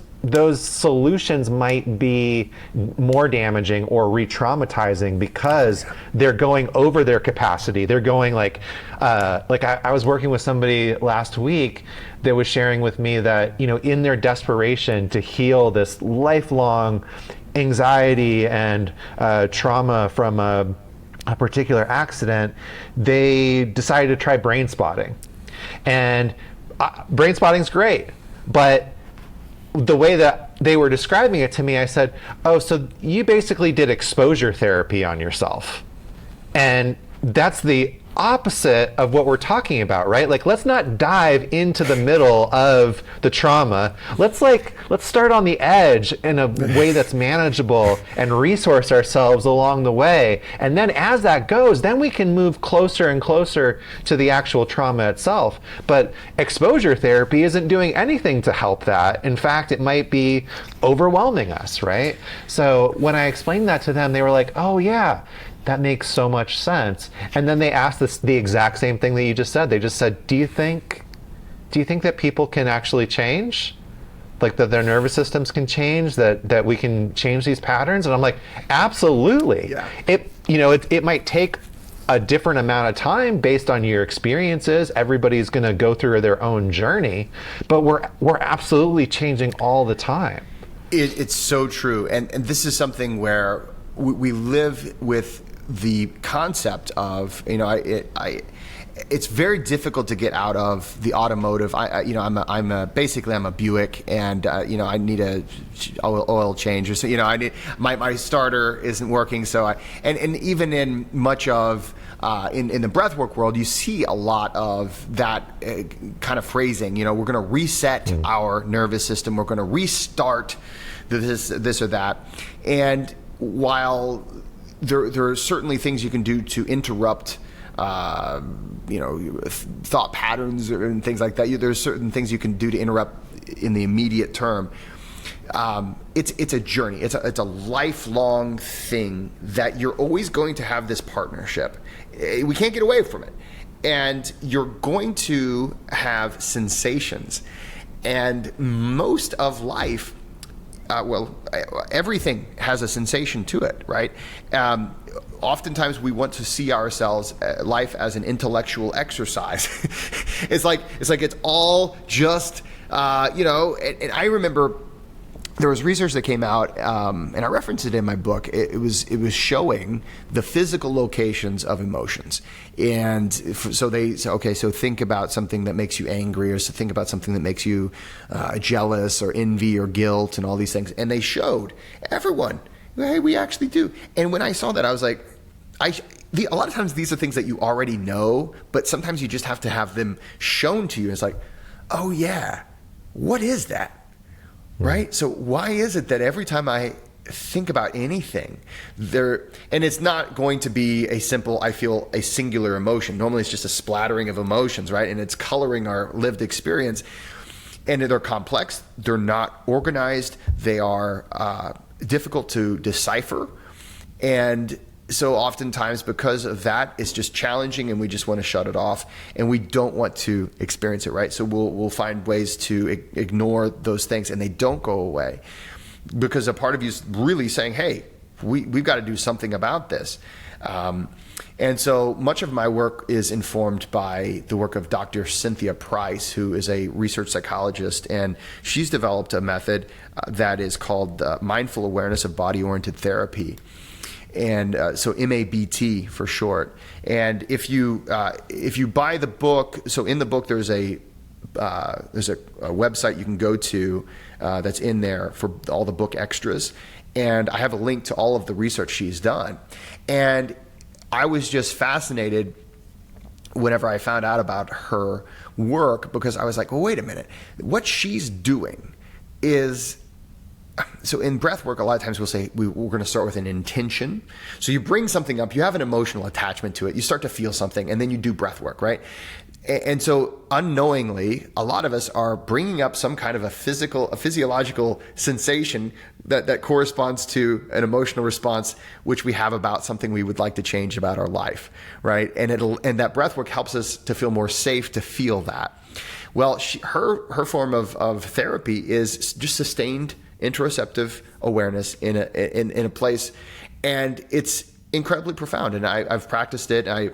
solutions might be more damaging or re-traumatizing because they're going over their capacity. They're going like I was working with somebody last week that was sharing with me that, in their desperation to heal this lifelong anxiety and trauma from a particular accident, they decided to try brain spotting. And brain spotting's great, but the way that they were describing it to me, I said, oh, so you basically did exposure therapy on yourself. And that's the opposite of what we're talking about, right? Like, let's not dive into the middle of the trauma. Let's start on the edge in a way that's manageable and resource ourselves along the way. And then as that goes, then we can move closer and closer to the actual trauma itself. But exposure therapy isn't doing anything to help that. In fact, it might be overwhelming us, right? So when I explained that to them, they were like, oh yeah, that makes so much sense. And then they asked the exact same thing that you just said. They just said, do you think that people can actually change? Like that their nervous systems can change, that we can change these patterns? And I'm like, absolutely. Yeah. It might take a different amount of time based on your experiences. Everybody's going to go through their own journey, but we're absolutely changing all the time. It's so true. And this is something where we live with the concept of, it's very difficult to get out of the automotive. I'm a Buick, and I need a oil change, or so. I need my starter isn't working. So and even in much of in the breathwork world, you see a lot of that kind of phrasing. We're going to reset our nervous system. We're going to restart this or that. And while there are certainly things you can do to interrupt, thought patterns and things like that. There's certain things you can do to interrupt in the immediate term. It's a journey. It's a lifelong thing that you're always going to have this partnership. We can't get away from it. And you're going to have sensations. And most of life, everything has a sensation to it, right? Oftentimes we want to see ourselves, life as an intellectual exercise. It's like it's all just, and I remember there was research that came out, and I referenced it in my book. It was showing the physical locations of emotions, and so they said, okay, so think about something that makes you angry, or so think about something that makes you jealous, or envy, or guilt, and all these things. And they showed everyone, hey, we actually do. And when I saw that, I was like, a lot of times these are things that you already know, but sometimes you just have to have them shown to you. It's like, oh yeah, what is that? Right? So why is it that every time I think about anything and it's not going to be a simple, I feel a singular emotion. Normally it's just a splattering of emotions, right? And it's coloring our lived experience. And they're complex. They're not organized. They are difficult to decipher. And so oftentimes because of that, it's just challenging and we just want to shut it off and we don't want to experience it, right? So we'll find ways to ignore those things and they don't go away because a part of you is really saying, hey, we've got to do something about this. And so much of my work is informed by the work of Dr. Cynthia Price, who is a research psychologist, and she's developed a method that is called mindful awareness of body-oriented therapy. And so MABT for short. And if you buy the book, so in the book there's a website you can go to that's in there for all the book extras, and I have a link to all of the research she's done. And I was just fascinated whenever I found out about her work because I was like, well, wait a minute, what she's doing is. So in breath work, a lot of times we'll say we're going to start with an intention. So you bring something up, you have an emotional attachment to it, you start to feel something, and then you do breath work, right? And so unknowingly, a lot of us are bringing up some kind of a physiological sensation that corresponds to an emotional response which we have about something we would like to change about our life, right? And that breath work helps us to feel more safe to feel that. Well, her form of therapy is just sustained interoceptive awareness in a place, and it's incredibly profound. And I've practiced it. I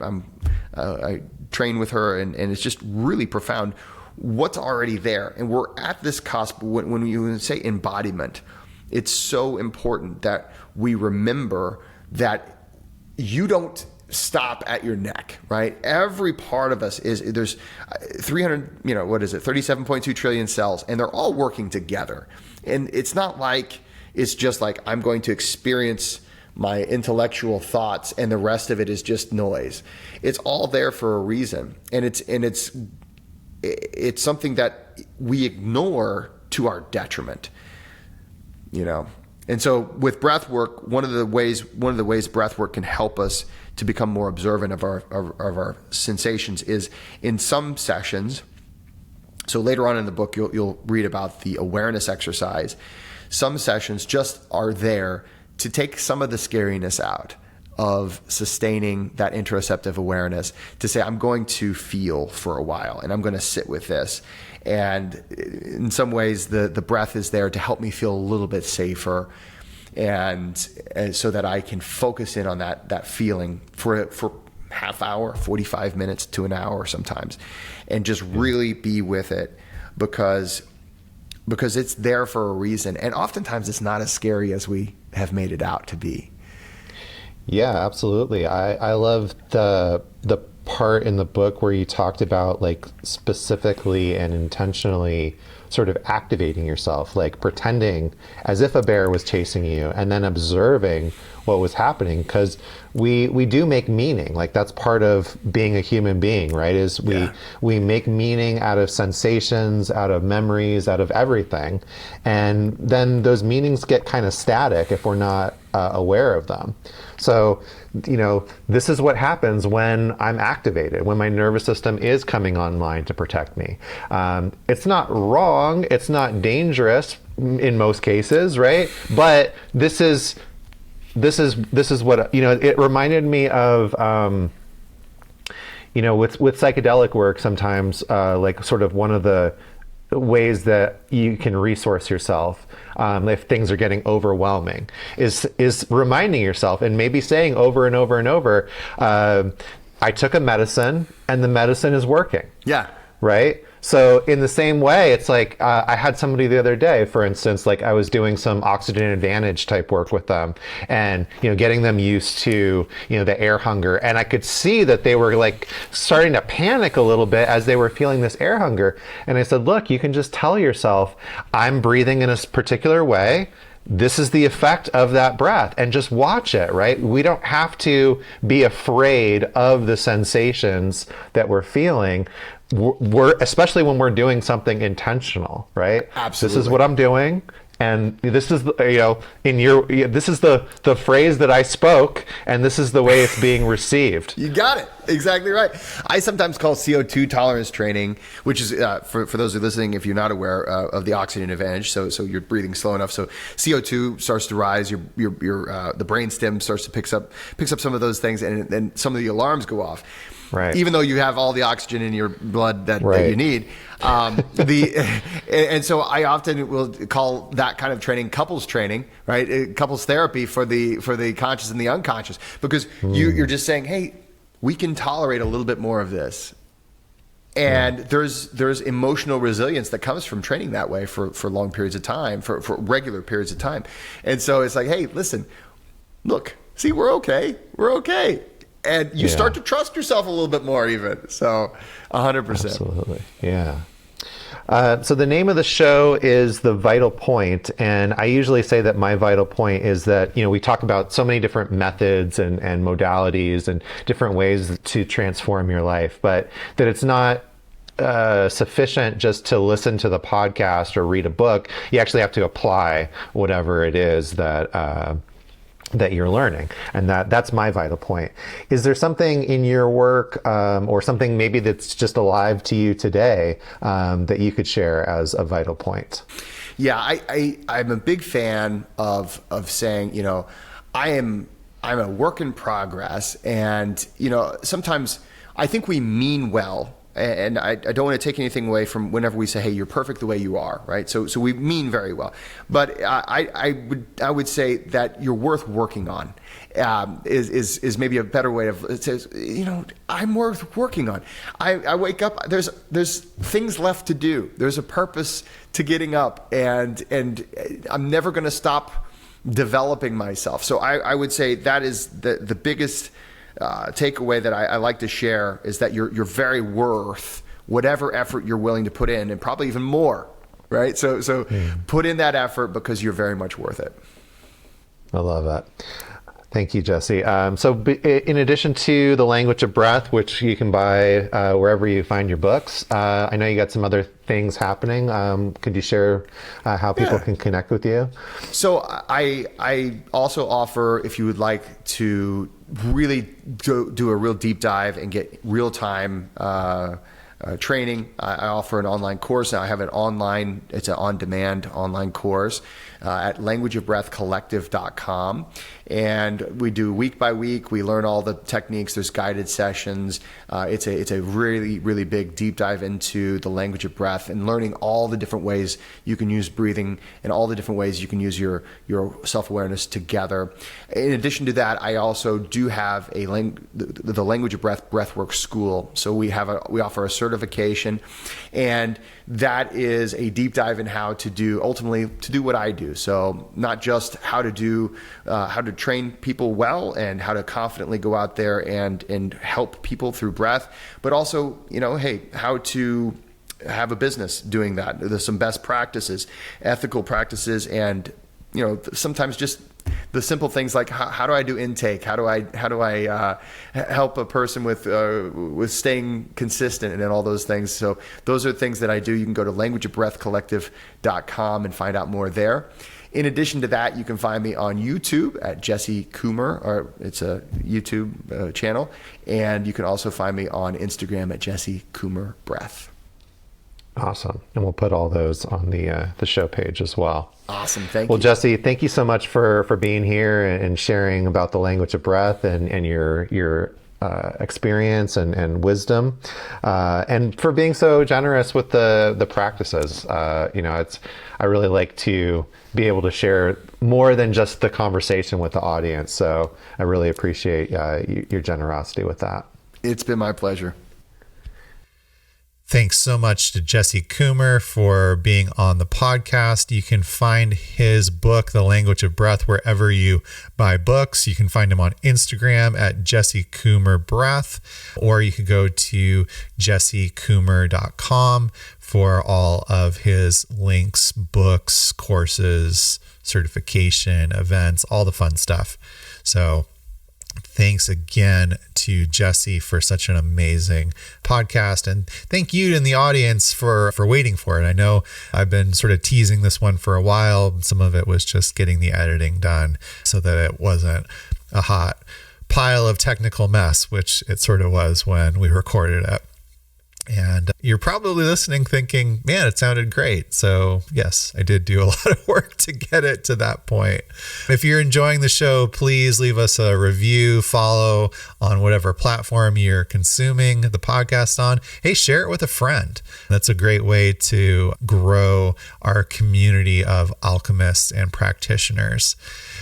train with her, and it's just really profound. What's already there, and we're at this cusp. When you say embodiment, it's so important that we remember that you don't stop at your neck, right? Every part of us there's 37.2 trillion cells, and they're all working together. And it's not like it's just like I'm going to experience my intellectual thoughts and the rest of it is just noise. It's all there for a reason, and it's something that we ignore to our detriment, And so with breath work, one of the ways breath work can help us to become more observant of our sensations is in some sessions. So later on in the book, you'll read about the awareness exercise. Some sessions just are there to take some of the scariness out of sustaining that interoceptive awareness, to say, I'm going to feel for a while and I'm going to sit with this. And in some ways, the breath is there to help me feel a little bit safer, and so that I can focus in on that feeling for half hour, 45 minutes to an hour sometimes, and just really be with it because it's there for a reason. And oftentimes it's not as scary as we have made it out to be. Yeah, absolutely. I love the part in the book where you talked about like specifically and intentionally sort of activating yourself, like pretending as if a bear was chasing you and then observing what was happening, because we do make meaning. Like that's part of being a human being, right? Is we make meaning out of sensations, out of memories, out of everything, and then those meanings get kind of static if we're not aware of them. So, this is what happens when I'm activated, when my nervous system is coming online to protect me. It's not wrong, it's not dangerous in most cases, right? But this is what, it reminded me of, with psychedelic work sometimes, like sort of one of the ways that you can resource yourself if things are getting overwhelming is reminding yourself and maybe saying over and over and over, I took a medicine and the medicine is working. Yeah. right? So in the same way, it's like I had somebody the other day, for instance, like I was doing some oxygen advantage type work with them, and getting them used to the air hunger, and I could see that they were like starting to panic a little bit as they were feeling this air hunger. And I said, look, you can just tell yourself, I'm breathing in a particular way. This is the effect of that breath, and just watch it, right? We don't have to be afraid of the sensations that we're feeling. We're especially when we're doing something intentional, right? Absolutely. This is what I'm doing, and this is this is the phrase that I spoke, and this is the way it's being received. You got it. Exactly right. I sometimes call CO2 tolerance training, which is for those who are listening, if you're not aware of the oxygen advantage. So you're breathing slow enough, so CO2 starts to rise. Your the brainstem starts to picks up some of those things, and then some of the alarms go off. Right. Even though you have all the oxygen in your blood that you need. And so I often will call that kind of training couples training, right? Couples therapy for the conscious and the unconscious, because you're just saying, hey, we can tolerate a little bit more of this. And there's emotional resilience that comes from training that way for long periods of time, for regular periods of time. And so it's like, hey, listen, look, see, we're okay. And you start to trust yourself a little bit more even. So 100%. Absolutely. Yeah. So the name of the show is The Vital Point, and I usually say that my vital point is that we talk about so many different methods and modalities and different ways to transform your life, but that it's not sufficient just to listen to the podcast or read a book. You actually have to apply whatever it is that you're learning, and that's my vital point. Is there something in your work or something maybe that's just alive to you today that you could share as a vital point? Yeah, I'm a big fan of saying, I'm a work in progress, and sometimes I think we mean well. And I don't want to take anything away from whenever we say, hey, you're perfect the way you are, right? So we mean very well. But I would say that you're worth working on is maybe a better way of, it says, I'm worth working on. I wake up, there's things left to do. There's a purpose to getting up, and I'm never going to stop developing myself. So I would say that is the biggest takeaway that I like to share, is that you're very worth whatever effort you're willing to put in, and probably even more, right? So put in that effort, because you're very much worth it. I love that. Thank you, Jesse. So in addition to The Language of Breath, which you can buy wherever you find your books, I know you got some other things happening. Could you share how people can connect with you? So I also offer, if you would like to really do a real deep dive and get real-time training, I offer an online course. Now I have it's an on-demand online course at languageofbreathcollective.com. And we do week by week. We learn all the techniques. There's guided sessions. It's a really, really big deep dive into the language of breath, and learning all the different ways you can use breathing and all the different ways you can use your self-awareness together. In addition to that, I also do have the Language of Breath breathwork school. So we offer a certification, and that is a deep dive in how to do what I do. So not just how to train people well and how to confidently go out there and help people through breath, but also, hey, how to have a business doing that. There's some best practices, ethical practices, and sometimes just the simple things like how do I do intake? How do I help a person with staying consistent, and all those things. So those are things that I do. You can go to languageofbreathcollective.com and find out more there. In addition to that, you can find me on YouTube at Jesse Coomer, or it's a YouTube channel, and you can also find me on Instagram at Jesse Coomer Breath. Awesome. And we'll put all those on the show page as well. Awesome. Thank you. Well, Jesse, thank you so much for being here and sharing about the language of breath and your experience and wisdom, and for being so generous with the practices. I really like to be able to share more than just the conversation with the audience. So I really appreciate your generosity with that. It's been my pleasure. Thanks so much to Jesse Coomer for being on the podcast. You can find his book, The Language of Breath, wherever you buy books. You can find him on Instagram at Jesse Coomer Breath, or you could go to jessecoomer.com for all of his links, books, courses, certification, events, all the fun stuff. So thanks again to Jesse for such an amazing podcast. And thank you in the audience for waiting for it. I know I've been sort of teasing this one for a while. Some of it was just getting the editing done so that it wasn't a hot pile of technical mess, which it sort of was when we recorded it. And you're probably listening thinking, man, it sounded great. So yes, I did do a lot of work to get it to that point. If you're enjoying the show, please leave us a review, follow on whatever platform you're consuming the podcast on. Hey, share it with a friend. That's a great way to grow our community of alchemists and practitioners.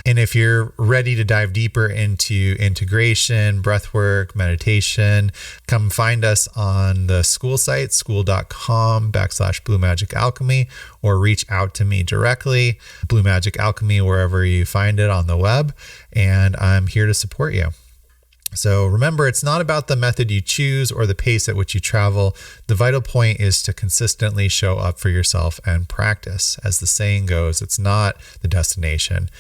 And if you're ready to dive deeper into integration, breathwork, meditation, come find us on the school site, school.com/Blue Magic Alchemy, or reach out to me directly, Blue Magic Alchemy, wherever you find it on the web. And I'm here to support you. So remember, it's not about the method you choose or the pace at which you travel. The vital point is to consistently show up for yourself and practice. As the saying goes, it's not the destination,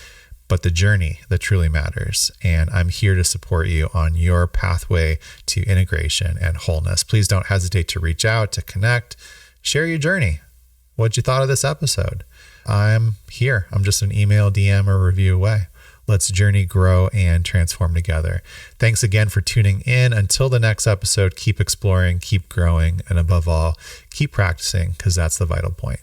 but the journey that truly matters. And I'm here to support you on your pathway to integration and wholeness. Please don't hesitate to reach out, to connect, share your journey. What you thought of this episode? I'm here. I'm just an email, DM, or review away. Let's journey, grow, and transform together. Thanks again for tuning in. Until the next episode, keep exploring, keep growing, and above all, keep practicing, because that's the vital point.